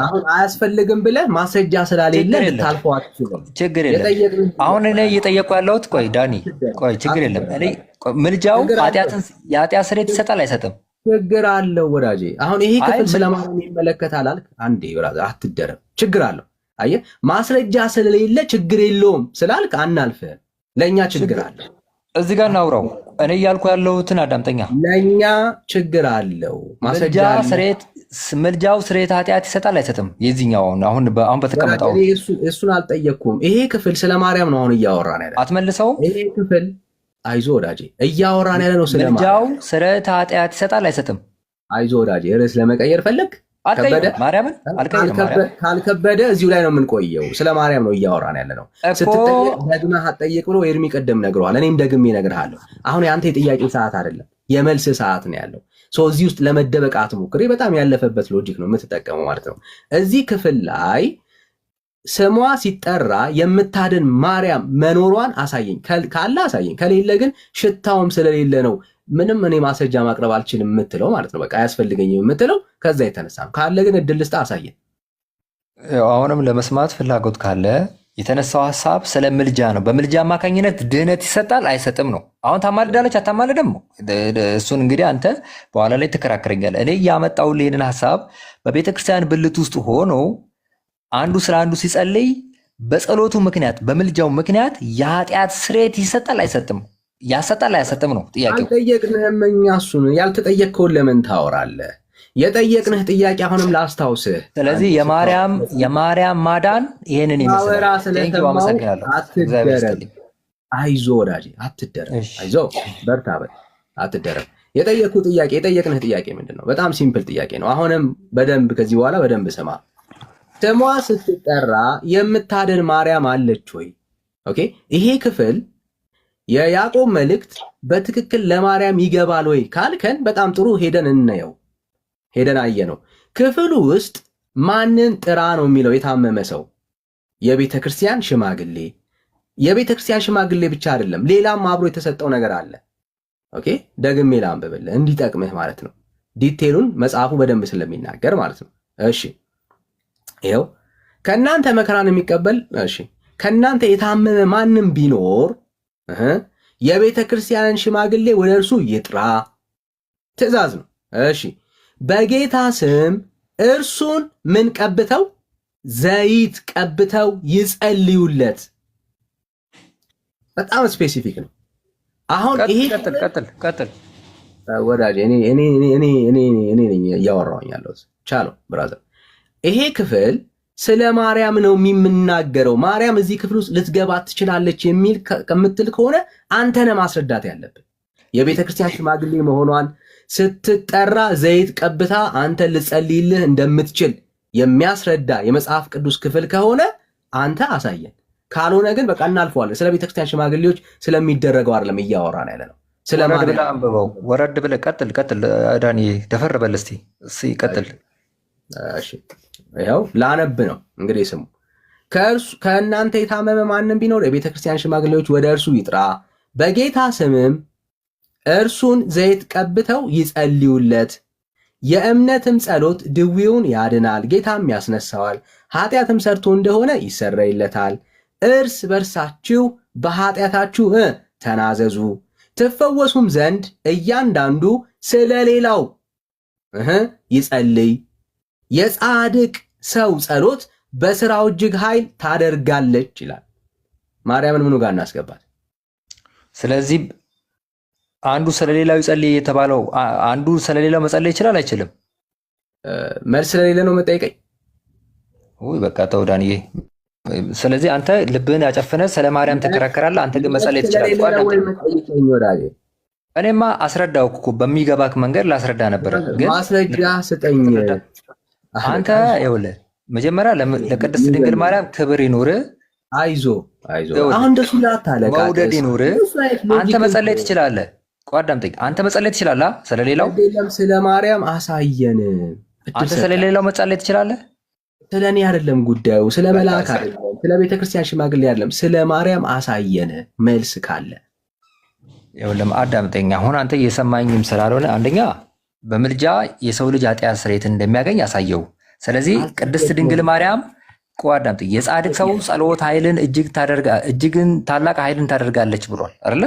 አሁን አያስፈልግም ብለህ ማስረጃ ስለሌለ ልታልፈው አትችልም። ችግር የለም። አሁን እኔ እየጠየቁ ያለሁት ቆይ ዳኒ፣ ቆይ ችግር የለም። እኔ ምልጃው የኃጢአት ስርየት ይሰጣል አይሰጥም? ችግር አለው ወዳጄ። አሁን ይሄ ክፍል ስለማርያም ይመለከታል አልክ። አንዴ ብራዘር አትደረም። ችግር አለው። አየህ ማስረጃ ስለሌለ ችግር የለውም ስላልክ አናልፍህም። ለእኛ ችግር አለ። እዚህ ጋር እናውራው። እኔ እያልኩ ያለሁትን አዳምጠኛ። ለእኛ ችግር አለው። ምልጃው ስርየት ኃጢአት ይሰጣል አይሰጥም? የዚህኛው አሁን በተቀመጠው እሱን አልጠየቅኩም። ይሄ ክፍል ስለ ማርያም ነው አሁን እያወራን ያለ። አትመልሰውም? ይሄ ክፍል አይዞ ወዳጄ እያወራን ያለ ነው። ምልጃው ስርየት ኃጢአት ይሰጣል አይሰጥም? አይዞ ወዳጄ ርዕስ ለመቀየር ፈለግ ካልከበደ እዚሁ ላይ ነው የምንቆየው። ስለ ማርያም ነው እያወራን ያለ ነው። ስትጠየቅ ደግመህ አትጠይቅ ብሎ ኤርሚ ቀደም ነግረዋል። እኔም ደግሜ እነግርሃለሁ። አሁን የአንተ የጥያቄ ሰዓት አይደለም፣ የመልስ ሰዓት ነው ያለው። እዚህ ውስጥ ለመደበቅ አትሞክር። በጣም ያለፈበት ሎጂክ ነው የምትጠቀመው ማለት ነው። እዚህ ክፍል ላይ ስሟ ሲጠራ የምታድን ማርያም መኖሯን አሳየኝ ካለ አሳየኝ፣ ከሌለ ግን ሽታውም ስለሌለ ነው ምንም እኔ ማስረጃ ማቅረብ አልችልም የምትለው ማለት ነው። በቃ አያስፈልገኝም የምትለው ከዛ የተነሳ ነው። ካለ ግን እድል ልስጥህ፣ አሳየን። አሁንም ለመስማት ፍላጎት ካለ የተነሳው ሀሳብ ስለ ምልጃ ነው። በምልጃ አማካኝነት ድህነት ይሰጣል አይሰጥም ነው። አሁን ታማልዳለች አታማልድም ነው። እሱን እንግዲህ አንተ በኋላ ላይ ትከራከረኛለህ። እኔ ያመጣሁልህ ይህንን ሀሳብ በቤተክርስቲያን ብልት ውስጥ ሆኖ አንዱ ስለ አንዱ ሲጸልይ በጸሎቱ ምክንያት በምልጃው ምክንያት የኃጢአት ስርየት ይሰጣል አይሰጥም? ያሰጣል አያሰጥም ነው ጥያቄው። አልጠየቅንህም እኛ እሱን። ያልተጠየቅከውን ለምን ታወራለህ? የጠየቅንህ ጥያቄ አሁንም ላስታውስህ። ስለዚህ የማርያም ማዳን ይሄንን ይመስላል። አይዞህ ወዳጄ አትደረም። አይዞህ በርታ በል አትደረም። የጠየቅንህ ጥያቄ ምንድን ነው? በጣም ሲምፕል ጥያቄ ነው። አሁንም በደንብ ከዚህ በኋላ በደንብ ስማ። ስሟ ስትጠራ የምታድን ማርያም አለች ወይ? ኦኬ ይሄ ክፍል የያዕቆብ መልእክት በትክክል ለማርያም ይገባል ወይ ካልከን በጣም ጥሩ፣ ሄደን እናየው። ሄደን አየነው። ክፍሉ ውስጥ ማንን ጥራ ነው የሚለው? የታመመ ሰው፣ የቤተ ክርስቲያን ሽማግሌ። የቤተ ክርስቲያን ሽማግሌ ብቻ አይደለም፣ ሌላም አብሮ የተሰጠው ነገር አለ። ኦኬ ደግሜ ላንብብልህ እንዲጠቅምህ ማለት ነው። ዲቴሉን መጽሐፉ በደንብ ስለሚናገር ማለት ነው። እሺ ይኸው ከእናንተ መከራን የሚቀበል ከእናንተ የታመመ ማንም ቢኖር የቤተ ክርስቲያንን ሽማግሌ ወደ እርሱ ይጥራ። ትእዛዝ ነው። እሺ በጌታ ስም እርሱን ምን ቀብተው? ዘይት ቀብተው ይጸልዩለት። በጣም ስፔሲፊክ ነው። አሁን ይሄ ቀጥል ወዳጅ፣ እኔ ነኝ እያወራሁኝ ያለሁት። ቻለው ብራዘር፣ ይሄ ክፍል ስለ ማርያም ነው የሚናገረው። ማርያም እዚህ ክፍል ውስጥ ልትገባ ትችላለች የሚል ከምትል ከሆነ አንተነ ማስረዳት ያለብን የቤተ ክርስቲያን ሽማግሌ መሆኗን ስትጠራ ዘይት ቀብታ አንተ ልጸልይልህ እንደምትችል የሚያስረዳ የመጽሐፍ ቅዱስ ክፍል ከሆነ አንተ አሳየን። ካልሆነ ግን በቃ እናልፈዋለን። ስለ ቤተክርስቲያን ሽማግሌዎች ስለሚደረገው አይደለም እያወራን ያለ ነው። ወረድ ብለህ አንብበው። ወረድ ብለህ ቀጥል። ዳኒ ደፈር በል እስቲ ቀጥል። ያው ላነብ ነው እንግዲህ ስሙ። ከእናንተ የታመመ ማንም ቢኖር የቤተ ክርስቲያን ሽማግሌዎች ወደ እርሱ ይጥራ፣ በጌታ ስምም እርሱን ዘይት ቀብተው ይጸልዩለት። የእምነትም ጸሎት ድዊውን ያድናል፣ ጌታም ያስነሳዋል። ኃጢአትም ሰርቶ እንደሆነ ይሰረይለታል። እርስ በርሳችሁ በኃጢአታችሁ ተናዘዙ፣ ትፈወሱም ዘንድ እያንዳንዱ ስለሌላው ይጸልይ። የጻድቅ ሰው ጸሎት በስራው እጅግ ኃይል ታደርጋለች ይላል። ማርያምን ምኑ ጋር እናስገባት? ስለዚህ አንዱ ስለሌላው ይጸልይ የተባለው አንዱ ስለሌላው መጸለይ ይችላል አይችልም? መልስ ስለሌለ ነው መጠየቀኝ። ውይ በቃ ተው ዳንዬ። ስለዚህ አንተ ልብህን ያጨፈነ ስለ ማርያም ትከራከራለህ፣ አንተ ግን መጸለይ ትችላለህ። እኔማ አስረዳው እኮ በሚገባክ መንገድ ላስረዳ ነበር። ግን ማስረጃ ስጠኝ። አንተ ይኸውልህ መጀመሪያ ለቅድስት ድንግል ማርያም ክብር ይኑር። አይዞ አሁን እንደሱ ላታለቃ መውደድ ይኑር። አንተ መጸለይ ትችላለህ። አዳምጠኝ። አንተ መጸለይ ትችላለህ ስለሌላው። ስለ ማርያም አሳየን። አንተ ስለሌላው መጸለይ ትችላለህ። ስለ እኔ አይደለም ጉዳዩ፣ ስለ መልአክ አይደለም፣ ስለ ቤተክርስቲያን ሽማግሌ አይደለም፣ ስለ ማርያም አሳየን። መልስ ካለ ይኸውልህ አዳምጠኝ። አሁን አንተ እየሰማኝም ስላልሆነ አንደኛ በምልጃ የሰው ልጅ ኃጢአት ስርየትን እንደሚያገኝ አሳየው። ስለዚህ ቅድስት ድንግል ማርያም አዳምጠኝ፣ የጻድቅ ሰው ጸሎት ኃይልን እጅግን ታላቅ ኃይልን ታደርጋለች ብሏል አይደለ?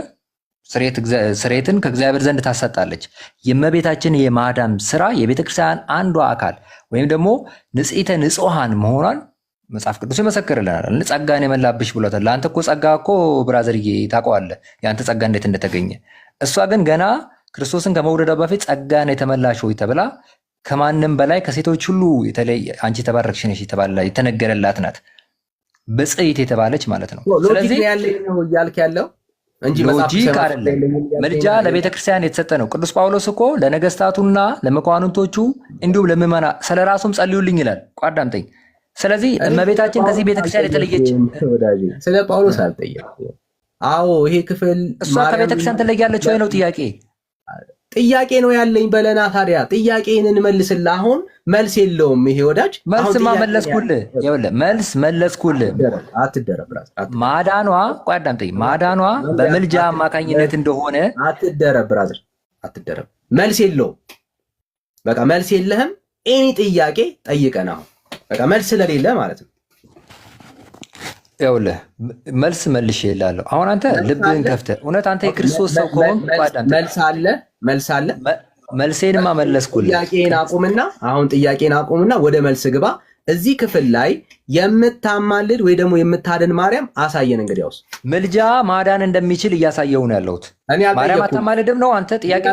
ስርየትን ከእግዚአብሔር ዘንድ ታሰጣለች። የእመቤታችን የማዳን ስራ የቤተክርስቲያን አንዷ አካል ወይም ደግሞ ንጽሕተ ንጹሐን መሆኗን መጽሐፍ ቅዱስ ይመሰክርልናል። ጸጋን የመላብሽ ብሎታል። ለአንተ እኮ ጸጋ እኮ ብራዘርዬ ታውቀዋለህ፣ የአንተ ጸጋ እንዴት እንደተገኘ። እሷ ግን ገና ክርስቶስን ከመውደዷ በፊት ጸጋን የተመላሽ ሆይ ተብላ ከማንም በላይ ከሴቶች ሁሉ አንቺ የተባረክሽ ነሽ የተነገረላት ናት። ብፅዕት የተባለች ማለት ነው። ስለዚህ እያልክ ያለው እንጂ ሎጂክ አይደለም። ምልጃ ለቤተክርስቲያን የተሰጠ ነው። ቅዱስ ጳውሎስ እኮ ለነገስታቱና ለመኳንንቶቹ እንዲሁም ለምዕመና ስለ ራሱም ጸልዩልኝ ይላል። አዳምጠኝ። ስለዚህ እመቤታችን ከዚህ ቤተክርስቲያን የተለየች ስለ ጳውሎስ አልጠየቅኩም። አዎ ይሄ ክፍል እሷ ከቤተክርስቲያን ትለያለች ወይ ነው ጥያቄ። ጥያቄ ነው ያለኝ በለና። ታዲያ ጥያቄን እንመልስልህ። አሁን መልስ የለውም ይሄ ወዳጅ። መልስማ መለስኩልህ። ይኸውልህ መልስ መለስኩልህ። አትደረብ። ማዳኗ አዳምጠኝ። ማዳኗ በምልጃ አማካኝነት እንደሆነ አትደረብ ብራዘር፣ አትደረብ። መልስ የለውም። በቃ መልስ የለህም። ኤኒ ጥያቄ ጠይቀን አሁን በቃ መልስ ስለሌለ ማለት ነው። ይኸውልህ መልስ መልሼ እልሃለሁ። አሁን አንተ ልብህን ከፍተህ እውነት አንተ የክርስቶስ ሰው ከሆንክ መልስ አለ። መልሴንማ መለስኩልህ። ጥያቄን አቁምና ወደ መልስ ግባ። እዚህ ክፍል ላይ የምታማልድ ወይ ደግሞ የምታድን ማርያም አሳየን። እንግዲያውስ ምልጃ ማዳን እንደሚችል እያሳየው ነው ያለሁት። ማርያም አታማልድም ነው አንተ ጥያቄ?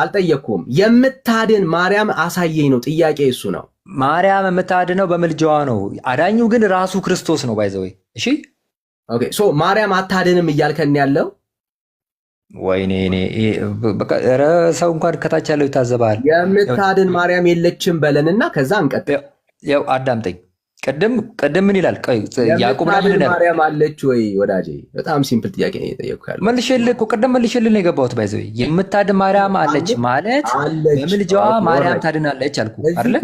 አልጠየቅኩም። የምታድን ማርያም አሳየኝ ነው ጥያቄ። እሱ ነው ማርያም የምታድነው በምልጃዋ ነው። አዳኙ ግን ራሱ ክርስቶስ ነው። ባይዘወይ እሺ፣ ኦኬ። ሶ ማርያም አታድንም እያልከን ያለው? ወይኔ ኧረ ሰው እንኳን ከታች ያለው ይታዘባል። የምታድን ማርያም የለችም በለንና ከዛ እንቀጥል። ያው አዳምጠኝ። ቅድም ምን ይላል? ያዕቆብ ማርያም አለች ወይ ወዳጄ? በጣም ሲምፕል ጥያቄ ነው የጠየኩህ ያለው። መልሼልህ እኮ ቅድም መልሼልህ ነው የገባሁት። ባይዘው የምታድን ማርያም አለች ማለት በምልጃዋ ማርያም ታድናለች አልኩህ አይደለ?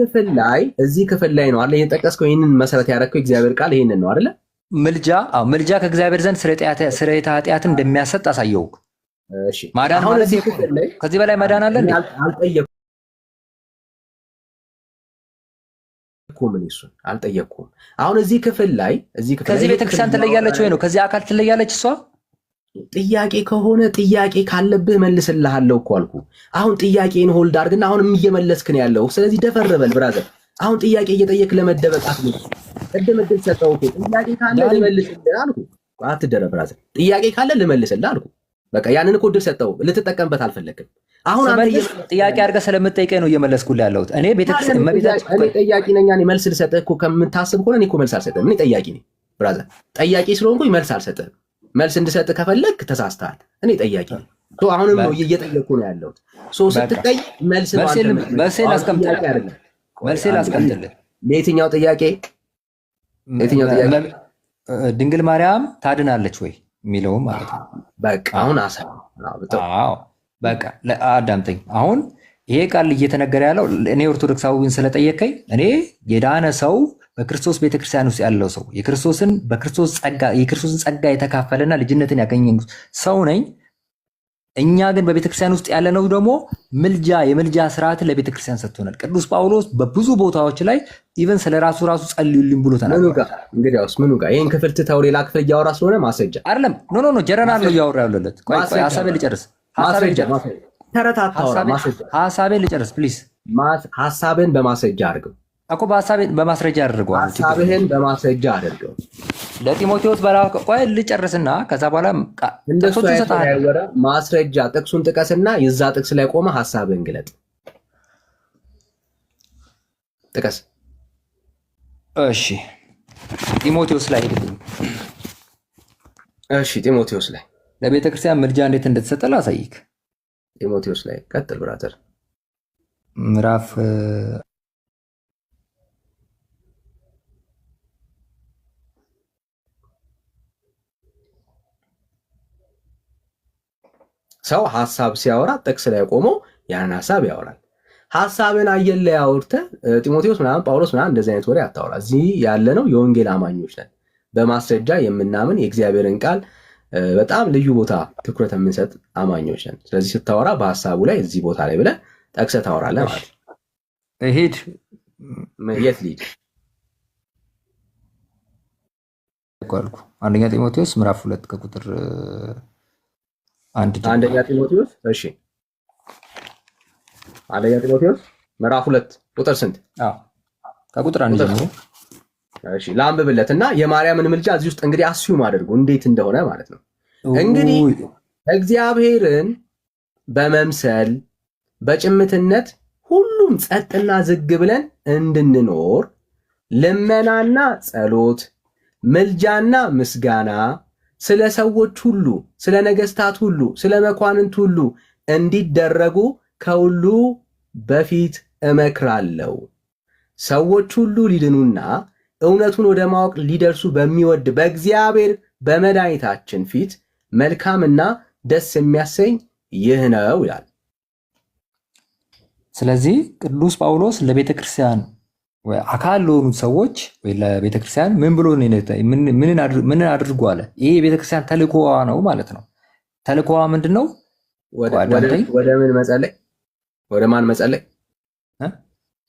እዚህ ክፍል ላይ ነው አይደል የጠቀስከው? ይሄንን መሰረት ያደረግከው እግዚአብሔር ቃል ይሄንን ነው አይደለ? ምልጃ ከእግዚአብሔር ዘንድ ስርየተ ኃጢአትን እንደሚያሰጥ አሳየው። እሺ ማዳን ማለት ከዚህ በላይ ማዳን አለ እንዴ? አልጠየቅኩም። አሁን እዚህ ክፍል ላይ ከዚህ ቤተክርስቲያን ትለያለች ወይ ነው? ከዚህ አካል ትለያለች እሷ? ጥያቄ ከሆነ ጥያቄ ካለብህ መልስልሃለሁ እኮ አልኩ። አሁን ጥያቄን ሆልድ አድርግና አሁንም እየመለስክ ነው ያለው። ስለዚህ ደፈር በል ብራዘር። አሁን ጥያቄ እየጠየቅ ለመደበቅ አትልም። ቅድም እድል ሰጠው እኮ ጥያቄ ካለ ልመልስልህ አልኩ። አትደረብ ብራዘር። ጥያቄ ካለ ልመልስልህ አልኩ። በቃ ያንን እኮ እድል ሰጠው፣ ልትጠቀምበት አልፈለግም። አሁን አንተ ጥያቄ አድርገህ ስለምትጠይቀኝ ነው እየመለስኩልህ ያለሁት። እኔ ቤተክርስቲያን እኔ ጠያቂ ነኝ። እኔ መልስ ልሰጥህ እኮ ከምታስብ ከሆነ እኔ እኮ መልስ አልሰጥህም። እኔ ጠያቂ ነኝ ብራዘር። ጠያቂ ስለሆንኩኝ መልስ አልሰጥህም። መልስ እንድሰጥህ ከፈለግ ተሳስተሃል። እኔ ጠያቂ ነኝ። አሁንም ነው እየጠየቅኩ ነው ያለሁት። ስትጠይቅ መልሴን አስቀምጥልህ። ለየትኛው ጥያቄ? ድንግል ማርያም ታድናለች ወይ የሚለውም ማለት ነው። በቃ አሁን በቃ አዳምጠኝ። አሁን ይሄ ቃል እየተነገረ ያለው እኔ ኦርቶዶክሳዊን ስለጠየቀኝ እኔ የዳነ ሰው በክርስቶስ ቤተክርስቲያን ውስጥ ያለው ሰው የክርስቶስን ጸጋ የተካፈለና ልጅነትን ያገኘ ሰው ነኝ። እኛ ግን በቤተክርስቲያን ውስጥ ያለነው ደግሞ የምልጃ ስርዓትን ለቤተክርስቲያን ሰጥቶናል። ቅዱስ ጳውሎስ በብዙ ቦታዎች ላይ ኢቨን ስለ ራሱ ጸልዩልኝ ብሎ ተናግሯል። እንግዲያውስ ምኑ ጋር ይህን ክፍል ትተው ሌላ ክፍል እያወራ ስለሆነ ማስረጃ አይደለም። ኖ ጀረናል ነው እያወራ ያለለት። ሀሳቤን ልጨርስ። ሀሳቤን ልጨርስ ፕሊዝ። ሀሳብን በማስረጃ አድርገው እኮ በማስረጃ አድርገው። ሀሳብህን በማስረጃ አድርገው ለጢሞቴዎስ ቆይ ልጨርስና ከዛ በኋላ ጥቅሶቹን ሰጥሃለሁ። ማስረጃ ጥቅሱን ጥቀስና የዛ ጥቅስ ላይ ቆመ ሀሳብህን ግለጥ። ጥቀስ። እሺ ጢሞቴዎስ ላይ ሄድልኝ። እሺ ጢሞቴዎስ ላይ ለቤተ ክርስቲያን ምልጃ እንዴት እንደተሰጠ ላሳይክ። ጢሞቴዎስ ላይ ቀጥል ብራተር። ምዕራፍ ሰው ሀሳብ ሲያወራ ጥቅስ ላይ ቆሞ ያን ሀሳብ ያወራል። ሀሳብን አየር ላይ አውርተህ ጢሞቴዎስ ምናምን ጳውሎስ ምናምን እንደዚህ አይነት ወሬ አታወራ። እዚህ ያለነው የወንጌል አማኞች ነን፣ በማስረጃ የምናምን የእግዚአብሔርን ቃል በጣም ልዩ ቦታ ትኩረት የምንሰጥ አማኞች ነን። ስለዚህ ስታወራ በሀሳቡ ላይ እዚህ ቦታ ላይ ብለህ ጠቅሰህ ታወራለህ ማለት ነው። ሂድ። የት ልሂድ? አንደኛ ጢሞቴዎስ ምዕራፍ 2 ከቁጥር አንደኛ ጢሞቴዎስ እሺ፣ አንደኛ ጢሞቴዎስ ምዕራፍ 2 ቁጥር ስንት? ከቁጥር 1 ጀምሮ እሺ፣ ላንብብለትና የማርያምን ምልጃ እዚህ ውስጥ እንግዲህ አስዩም አድርጉ እንዴት እንደሆነ ማለት ነው። እንግዲህ እግዚአብሔርን በመምሰል በጭምትነት ሁሉም ጸጥና ዝግ ብለን እንድንኖር ልመናና ጸሎት፣ ምልጃና ምስጋና ስለ ሰዎች ሁሉ፣ ስለ ነገስታት ሁሉ፣ ስለ መኳንንት ሁሉ እንዲደረጉ ከሁሉ በፊት እመክራለሁ። ሰዎች ሁሉ ሊድኑና እውነቱን ወደ ማወቅ ሊደርሱ በሚወድ በእግዚአብሔር በመድኃኒታችን ፊት መልካምና ደስ የሚያሰኝ ይህ ነው ይላል። ስለዚህ ቅዱስ ጳውሎስ ለቤተ ክርስቲያን አካል ለሆኑት ሰዎች ወይ ለቤተ ክርስቲያን ምን ብሎ ምን አድርጎ አለ? ይሄ የቤተ ክርስቲያን ተልእኮዋ ነው ማለት ነው። ተልእኮዋ ምንድን ነው? ወደ ምን መጸለይ? ወደ ማን መጸለይ?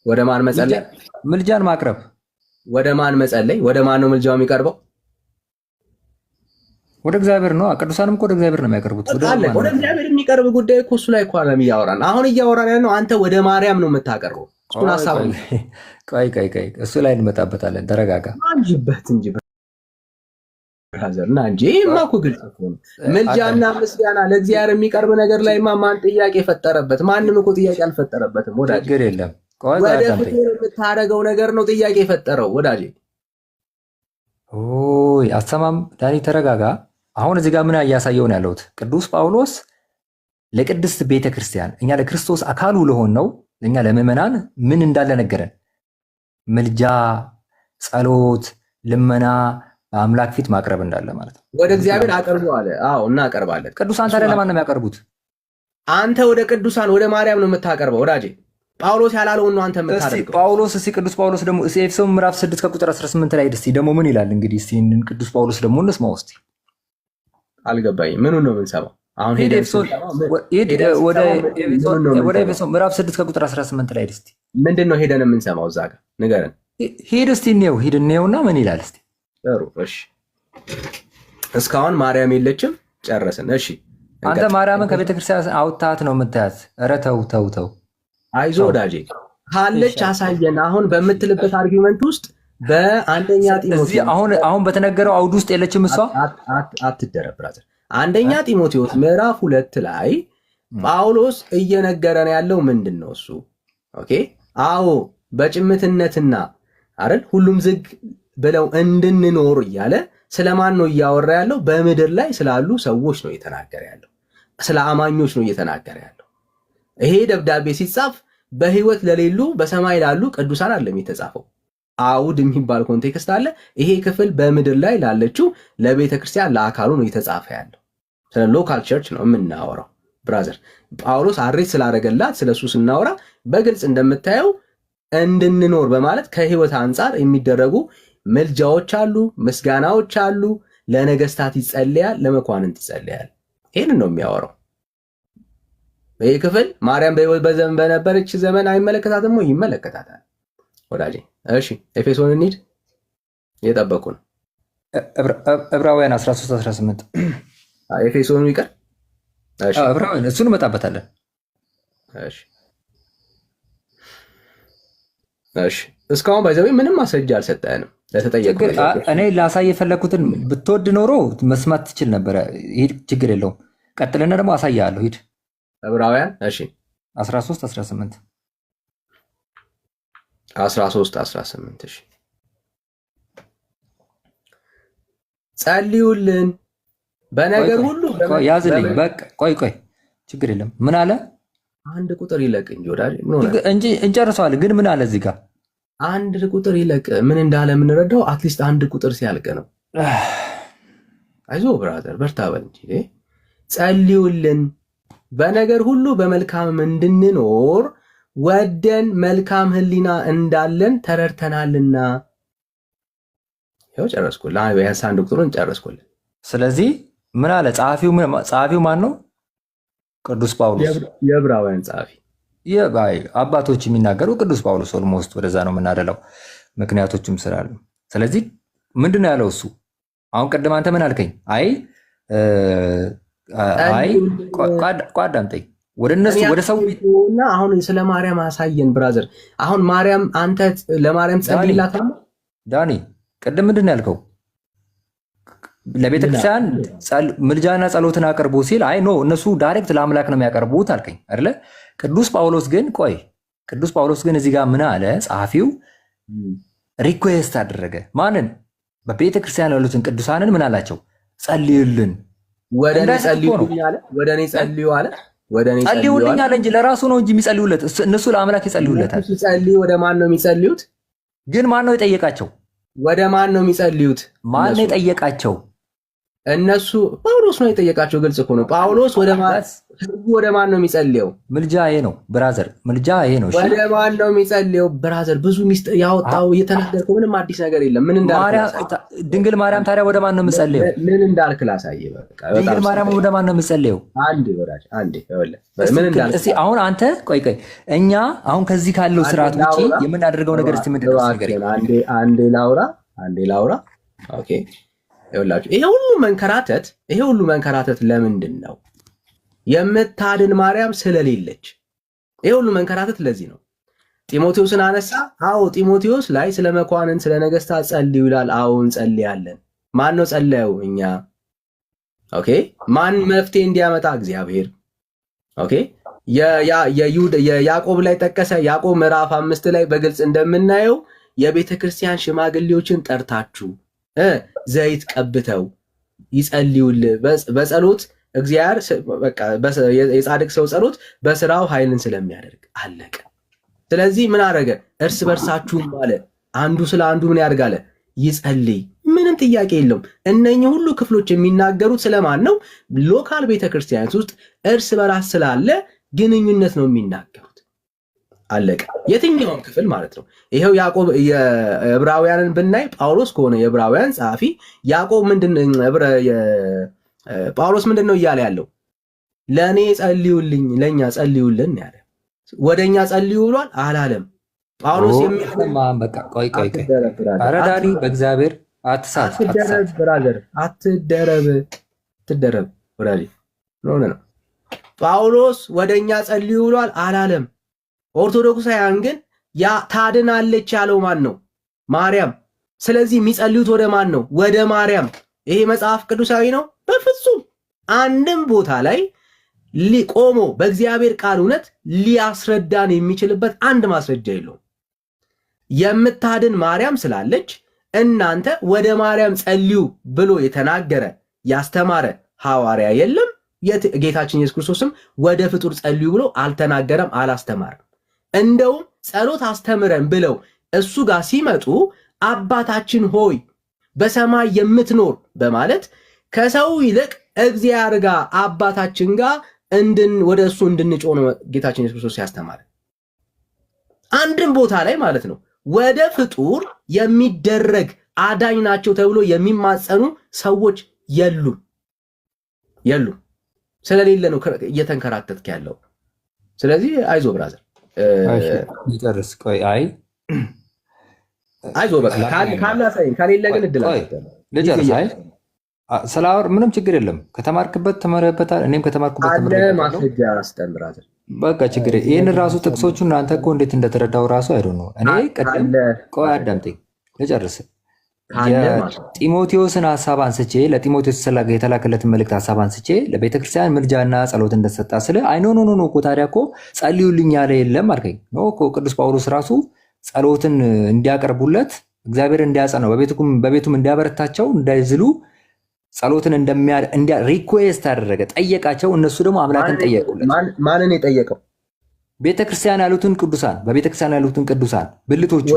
ወደ ማን መጸለይ? ምልጃን ማቅረብ። ወደ ማን መጸለይ? ወደ ማን ነው ምልጃው የሚቀርበው? ወደ እግዚአብሔር ነው። ቅዱሳንም እኮ ወደ እግዚአብሔር ነው የሚያቀርቡት። ወደ እግዚአብሔር የሚቀርብ ጉዳይ እኮ እሱ ላይ እኮ አለም እያወራን አሁን እያወራን ያለው አንተ ወደ ማርያም ነው የምታቀርበው። እሱን ሀሳብ ቆይ እሱ ላይ እንመጣበታለን። ተረጋጋ እንጂ ብራዘር እና እንጂ ይሄማ እኮ ግልጽ ነው። ምልጃና ምስጋና ለእግዚአብሔር የሚቀርብ ነገር ላይ ማን ጥያቄ ፈጠረበት? ማንም እኮ ጥያቄ አልፈጠረበትም ወዳጅ። ችግር የለም። ወደ ፍቅር የምታደርገው ነገር ነው ጥያቄ የፈጠረው ወዳጅ። ኦይ አሰማም ዳኒ ተረጋጋ። አሁን እዚህ ጋር ምን እያሳየውን ያለሁት ቅዱስ ጳውሎስ ለቅድስት ቤተ ክርስቲያን እኛ ለክርስቶስ አካሉ ለሆን ነው እኛ ለምዕመናን ምን እንዳለ ነገረን። ምልጃ፣ ጸሎት፣ ልመና በአምላክ ፊት ማቅረብ እንዳለ ማለት ነው። ወደ እግዚአብሔር አቅርቡ አለ። አዎ እናቀርባለን። ቅዱሳን ታዲያ ለማን ነው የሚያቀርቡት? አንተ ወደ ቅዱሳን ወደ ማርያም ነው የምታቀርበው ወዳጄ። ጳውሎስ ያላለውን ነው አንተ የምታደርገው። ቅዱስ ጳውሎስ ደግሞ ኤፌሶን ምዕራፍ 6 ከቁጥር 18 ላይ እስቲ ደግሞ ምን ይላል? እንግዲህ እስቲ ቅዱስ ጳውሎስ ደግሞ እንስማው እስቲ። አልገባኝም። ምኑን ነው የምንሰማው? አሁን ወደ ኤፌሶን ምዕራፍ 6 ከቁጥር 18 ላይ እስቲ ምንድን ነው ሄደን የምንሰማው? እዛ ጋር ንገረን። ሂድ እስቲ እንየውና ምን ይላል እስቲ። ጥሩ እሺ። እስካሁን ማርያም የለችም፣ ጨረስን። እሺ አንተ ማርያምን ከቤተ ክርስቲያን አውጥታት ነው የምታያት? ኧረ ተው። አይዞህ ወዳጄ፣ ካለች አሳየን። አሁን በምትልበት አርጊመንት ውስጥ በአንደኛ ጢሞቴዎስ አሁን በተነገረው አውድ ውስጥ የለችም እሷ። አትደረብ ብራዘር። አንደኛ ጢሞቴዎስ ምዕራፍ 2 ላይ ጳውሎስ እየነገረን ያለው ምንድን ነው እሱ? ኦኬ አዎ በጭምትነትና አይደል ሁሉም ዝግ ብለው እንድንኖር እያለ ስለማን ነው እያወራ ያለው? በምድር ላይ ስላሉ ሰዎች ነው እየተናገረ ያለው። ስለ አማኞች ነው እየተናገረ ያለው። ይሄ ደብዳቤ ሲጻፍ በህይወት ለሌሉ በሰማይ ላሉ ቅዱሳን አይደለም የተጻፈው። አውድ የሚባል ኮንቴክስት አለ። ይሄ ክፍል በምድር ላይ ላለችው ለቤተክርስቲያን ለአካሉ ነው የተጻፈ ያለው። ስለ ሎካል ቸርች ነው የምናወራው ብራዘር። ጳውሎስ አሬት ስላደረገላት ስለሱ ስናወራ በግልጽ እንደምታየው እንድንኖር በማለት ከህይወት አንጻር የሚደረጉ ምልጃዎች አሉ፣ ምስጋናዎች አሉ። ለነገስታት ይጸልያል፣ ለመኳንንት ይጸልያል። ይህንን ነው የሚያወራው ይህ ክፍል። ማርያም በህይወት በነበረች ዘመን አይመለከታትም ወይ? ይመለከታታል ወዳጄ። እሺ ኤፌሶን እንሂድ፣ እየጠበቁ ነው። ዕብራውያን 13-18 ኤፌሶኑ ይቀር። ዕብራውያን እሱን እንመጣበታለን። እሺ እስካሁን ባይዘው ምንም ማስረጃ አልሰጠንም ለተጠየቁ። እኔ ላሳይ የፈለኩትን ብትወድ ኖሮ መስማት ትችል ነበረ። ሂድ፣ ችግር የለውም። ቀጥልና ደግሞ አሳያለሁ። ሂድ ዕብራውያን 13-18 13-18 ጸልዩልን በነገር ሁሉ ያዝልኝ። በቃ ቆይ ችግር የለም። ምን አለ? አንድ ቁጥር ይለቅ እንጂ ወዳጅ እንጂ እንጨርሰዋለን። ግን ምን አለ እዚህ ጋር? አንድ ቁጥር ይለቅ። ምን እንዳለ የምንረዳው አትሊስት አንድ ቁጥር ሲያልቅ ነው። አይዞ ብራዘር በርታ በል እንጂ። ጸልዩልን በነገር ሁሉ በመልካም እንድንኖር ወደን መልካም ሕሊና እንዳለን ተረድተናልና። ያው ጨረስኩልህ። ቢያንስ አንድ ቁጥሩን ጨረስኩልህ። ስለዚህ ምን አለ ጸሐፊው ማን ነው? ቅዱስ ጳውሎስ፣ የዕብራውያን ጸሐፊ። አባቶች የሚናገሩ ቅዱስ ጳውሎስ። ኦልሞስት ወደዛ ነው የምናደለው፣ ምክንያቶችም ስላሉ። ስለዚህ ምንድን ነው ያለው እሱ? አሁን ቅድም አንተ ምን አልከኝ? አዳምጠኝ። ወደ እነሱ ወደ ሰው እና አሁን ስለ ማርያም አሳየን ብራዘር። አሁን ማርያም አንተ ለማርያም ጸልይላት ዳኒ። ቅድም ምንድን ነው ያልከው? ለቤተክርስቲያን ምልጃና ጸሎትን አቅርቡ ሲል አይ ኖ እነሱ ዳይሬክት ለአምላክ ነው የሚያቀርቡት አልከኝ አይደለ? ቅዱስ ጳውሎስ ግን እዚህ ጋር ምን አለ? ጸሐፊው ሪኩዌስት አደረገ። ማንን? በቤተክርስቲያን ያሉትን ቅዱሳንን ምን አላቸው? ጸልዩልን። ወደ እኔ ጸልዩልኝ አለ። ጸልዩልኝ አለ እንጂ ለራሱ ነው እንጂ የሚጸልዩለት እነሱ ለአምላክ ይጸልዩለታል። ወደ ማን ነው የሚጸልዩት? ግን ማን ነው የጠየቃቸው? ወደ ማን ነው የሚጸልዩት? ማን ነው የጠየቃቸው? እነሱ ጳውሎስ ነው የጠየቃቸው። ግልጽ እኮ ነው። ጳውሎስ ወደ ማን ነው የሚጸልየው? ምልጃ ይሄ ነው ብራዘር፣ ምልጃ ይሄ ነው። ወደ ማን ነው የሚጸልየው ብራዘር? ብዙ ሚስጥር ያወጣው እየተናገርከው ምንም አዲስ ነገር የለም። ምን እንዳልክ ድንግል ማርያም ታዲያ ወደ ማን ነው የምጸልየው? ምን እንዳልክ ላሳየህ። በቃ ድንግል ማርያም ወደ ማን ነው የምጸልየው? ምን እንዳልክ እስቲ አሁን አንተ ቆይ እኛ አሁን ከዚህ ካለው ስርዓት ውጪ የምናደርገው ነገር እስቲ ምንድን ነው? አንዴ ላውራ። ኦኬ ይኸውላችሁ ይሄ ሁሉ መንከራተት ለምንድን ነው? የምታድን ማርያም ስለሌለች። ይሄ ሁሉ መንከራተት ለዚህ ነው። ጢሞቴዎስን አነሳ። አዎ ጢሞቴዎስ ላይ ስለ መኳንን ስለ ነገስታት ጸልዩ ይላል። አዎ እንጸልያለን። ማን ነው ጸለየው? እኛ። ኦኬ ማን መፍትሄ እንዲያመጣ? እግዚአብሔር። ኦኬ የያዕቆብ ላይ ጠቀሰ። ያዕቆብ ምዕራፍ 5 ላይ በግልጽ እንደምናየው የቤተ ክርስቲያን ሽማግሌዎችን ጠርታችሁ ዘይት ቀብተው ይጸልዩል በጸሎት እግዚአብሔር የጻድቅ ሰው ጸሎት በስራው ኃይልን ስለሚያደርግ አለቀ። ስለዚህ ምን አደረገ? እርስ በርሳችሁም አለ አንዱ ስለ አንዱ ምን ያደርጋለ? ይጸልይ። ምንም ጥያቄ የለውም። እነኚህ ሁሉ ክፍሎች የሚናገሩት ስለማን ነው? ሎካል ቤተክርስቲያናት ውስጥ እርስ በራስ ስላለ ግንኙነት ነው የሚናገሩት። አለቀ። የትኛውም ክፍል ማለት ነው። ይሄው ያዕቆብ የዕብራውያንን ብናይ ጳውሎስ ከሆነ የዕብራውያን ጸሐፊ ያዕቆብ ጳውሎስ ምንድን ነው እያለ ያለው? ለእኔ ጸልዩልኝ፣ ለእኛ ጸልዩልን ያለ። ወደኛ ጸልዩ ብሏል አላለም ጳውሎስ። አረዳሪ በእግዚአብሔር አትደረብ ወዳጅ ነው። ጳውሎስ ወደኛ ጸልዩ ብሏል አላለም። ኦርቶዶክሳውያን ግን ያ ታድናለች ያለው ማን ነው? ማርያም። ስለዚህ የሚጸልዩት ወደ ማን ነው? ወደ ማርያም። ይሄ መጽሐፍ ቅዱሳዊ ነው? በፍጹም አንድም ቦታ ላይ ቆሞ በእግዚአብሔር ቃል እውነት ሊያስረዳን የሚችልበት አንድ ማስረጃ የለውም። የምታድን ማርያም ስላለች እናንተ ወደ ማርያም ጸልዩ ብሎ የተናገረ ያስተማረ ሐዋርያ የለም። ጌታችን ኢየሱስ ክርስቶስም ወደ ፍጡር ጸልዩ ብሎ አልተናገረም፣ አላስተማረም። እንደውም ጸሎት አስተምረን ብለው እሱ ጋር ሲመጡ አባታችን ሆይ በሰማይ የምትኖር በማለት ከሰው ይልቅ እግዚአብሔር ጋር አባታችን ጋር ወደ እሱ እንድንጮህ ነው ጌታችን ኢየሱስ ክርስቶስ ያስተማረ። አንድም ቦታ ላይ ማለት ነው ወደ ፍጡር የሚደረግ አዳኝ ናቸው ተብሎ የሚማጸኑ ሰዎች የሉም። ስለሌለ ነው እየተንከራተትክ ያለው። ስለዚህ አይዞ ብራዘር ይጨርስ። ቆይ አይዞ በቃ ካላሳይን ከሌለ ግን እድል ልጨርስ። ስላወር ምንም ችግር የለም። ከተማርክበት ተመረበታል። እኔም ከተማርኩበት ተመረበታል። ማስረጃ አስጠን ብራዘር በቃ ችግር ይህን ራሱ ጥቅሶቹ እናንተ እኮ እንዴት እንደተረዳው ራሱ አይዶ ነው። እኔ ቀደም ቆይ አዳምጠኝ ልጨርስ። የጢሞቴዎስን ሀሳብ አንስቼ ለጢሞቴዎስ የተላከለትን መልእክት ሀሳብ አንስቼ ለቤተክርስቲያን ምልጃና ጸሎት እንደሰጣ ስለ አይ ኖ እኮ ታዲያ እኮ ጸልዩልኝ ያለ የለም አልከኝ። ኖ እኮ ቅዱስ ጳውሎስ ራሱ ጸሎትን እንዲያቀርቡለት እግዚአብሔር እንዲያጸናው በቤቱም እንዲያበረታቸው እንዳይዝሉ ጸሎትን ሪኩዌስት አደረገ፣ ጠየቃቸው። እነሱ ደግሞ አምላክን ጠየቁለት። ማንን የጠየቀው? ቤተክርስቲያን ያሉትን ቅዱሳን፣ በቤተክርስቲያን ያሉትን ቅዱሳን ብልቶቹ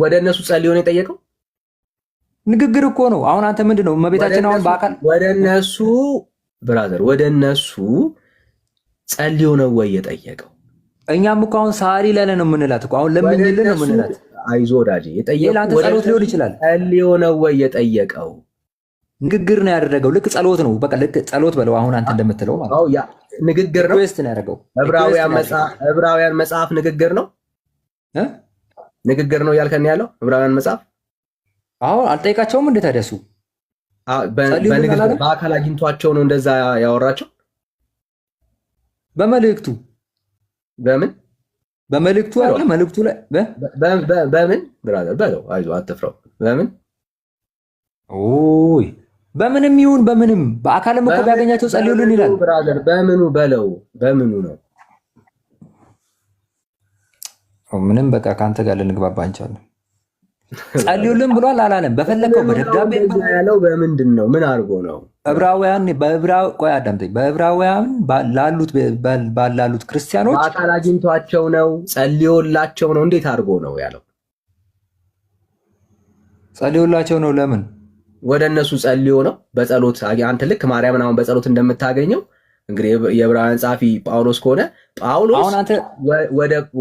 ወደ እነሱ ጸልዮ ነው የጠየቀው። ንግግር እኮ ነው። አሁን አንተ ምንድን ነው እመቤታችን አሁን በአካል ወደ እነሱ ብራዘር፣ ወደ እነሱ ጸልዮ ነው ወይ የጠየቀው? እኛም እኮ አሁን ሳሪ ለነ ነው የምንላት እኮ አሁን ለምንልን ነው የምንላት። አይዞ ወዳጄ፣ የጠየቀው ለአንተ ጸሎት ሊሆን ይችላል። ጸልዮ ነው ወይ የጠየቀው? ንግግር ነው ያደረገው። ልክ ጸሎት ነው፣ በቃ ልክ ጸሎት በለው። አሁን አንተ እንደምትለው ማለት ነው። ያ ንግግር ነው። ሪኩዌስት ነው ያደረገው። ዕብራውያን መጽሐፍ ንግግር ነው ንግግር ነው ያልከን ያለው ዕብራውያን መጽሐፍ። አሁን አልጠይቃቸውም እንዴ ታዲያ? እሱ በንግግር በአካል አግኝቷቸው ነው እንደዛ ያወራቸው። በመልእክቱ በመልእክቱ አለ መልእክቱ ላይ በምን ብራዘር በለው፣ አይዞህ አትፍራው። በምን ኦይ በምንም ይሁን በምንም በአካልም እኮ ቢያገኛቸው ጸልዩልን ይላል ብራዘር። በምኑ በለው፣ በምኑ ነው? ምንም በቃ ከአንተ ጋር ልንግባባ አንቻለን። ጸልዩልን ብሏል አላለም? በፈለከው በደብዳቤ ያለው በምንድን ነው? ምን አድርጎ ነው? ዕብራውያን ቆይ አዳምጠኝ። በዕብራውያን ባላሉት ክርስቲያኖች በአካል አግኝቷቸው ነው ጸልዮላቸው ነው? እንዴት አድርጎ ነው ያለው? ጸልዮላቸው ነው። ለምን ወደ እነሱ ጸልዮ ነው? በጸሎት አንተ ልክ ማርያምን አሁን በጸሎት እንደምታገኘው እንግዲህ የዕብራውያን ጸሐፊ ጳውሎስ ከሆነ ጳውሎስ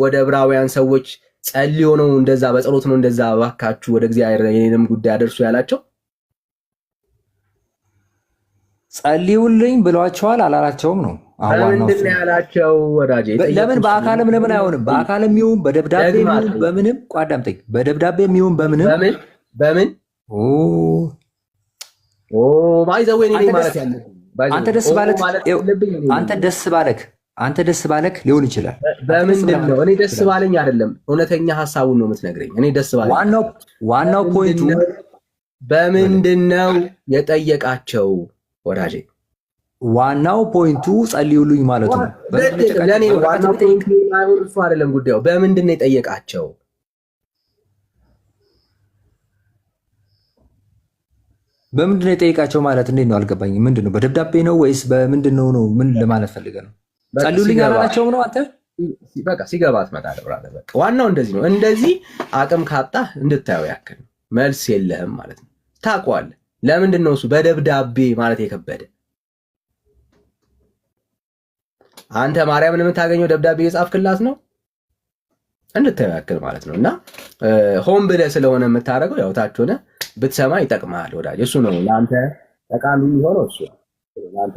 ወደ ዕብራውያን ሰዎች ጸልዮ ነው እንደዛ በጸሎት ነው እንደዛ እባካችሁ ወደ እግዚአብሔር የኔንም ጉዳይ አደርሱ ያላቸው። ጸልዩልኝ ብሏቸዋል አላላቸውም ነው? ምንድን ነው ያላቸው ወዳጄ? ለምን በአካልም ለምን አይሆንም? በአካልም ይሁን በደብዳቤ ይሁን በምንም አዳምጠኝ። በደብዳቤም ይሁን በምን ባይዘው እኔ ማለት ያለ አንተ ደስ ባለክ ሊሆን ይችላል። በምንድን ነው? እኔ ደስ ባለኝ አይደለም፣ እውነተኛ ሐሳቡን ነው የምትነግረኝ። እኔ ደስ ባለኝ ዋናው ፖይንቱ በምንድን ነው የጠየቃቸው ወዳጄ? ዋናው ፖይንቱ ጸልዩልኝ ማለቱ ነው። ለኔ ዋናው ፖይንቱ እሱ አይደለም ጉዳዩ። በምንድን ነው የጠየቃቸው? በምንድን ነው የጠየቃቸው ማለት እንዴት ነው? አልገባኝም። ምንድን ነው? በደብዳቤ ነው ወይስ በምንድን ነው? ምን ለማለት ፈልገህ ነው? ጸልዩልኝ አላላቸውም ነው? አንተ በቃ ሲገባ ትመጣለህ ብራዘር። በቃ ዋናው እንደዚህ ነው። እንደዚህ አቅም ካጣህ እንድታየው ያክል መልስ የለህም ማለት ነው። ታውቀዋለህ። ለምንድን ነው እሱ በደብዳቤ ማለት የከበደ? አንተ ማርያምን የምታገኘው ደብዳቤ የጻፍክላት ነው እንድታየው ያክል ማለት ነው። እና ሆን ብለህ ስለሆነ የምታደርገው ያው ታች ሆነ ብትሰማ ይጠቅምሃል ወዳጅ። እሱ ነው ለአንተ ጠቃሚ የሚሆነው እሱ ለአንተ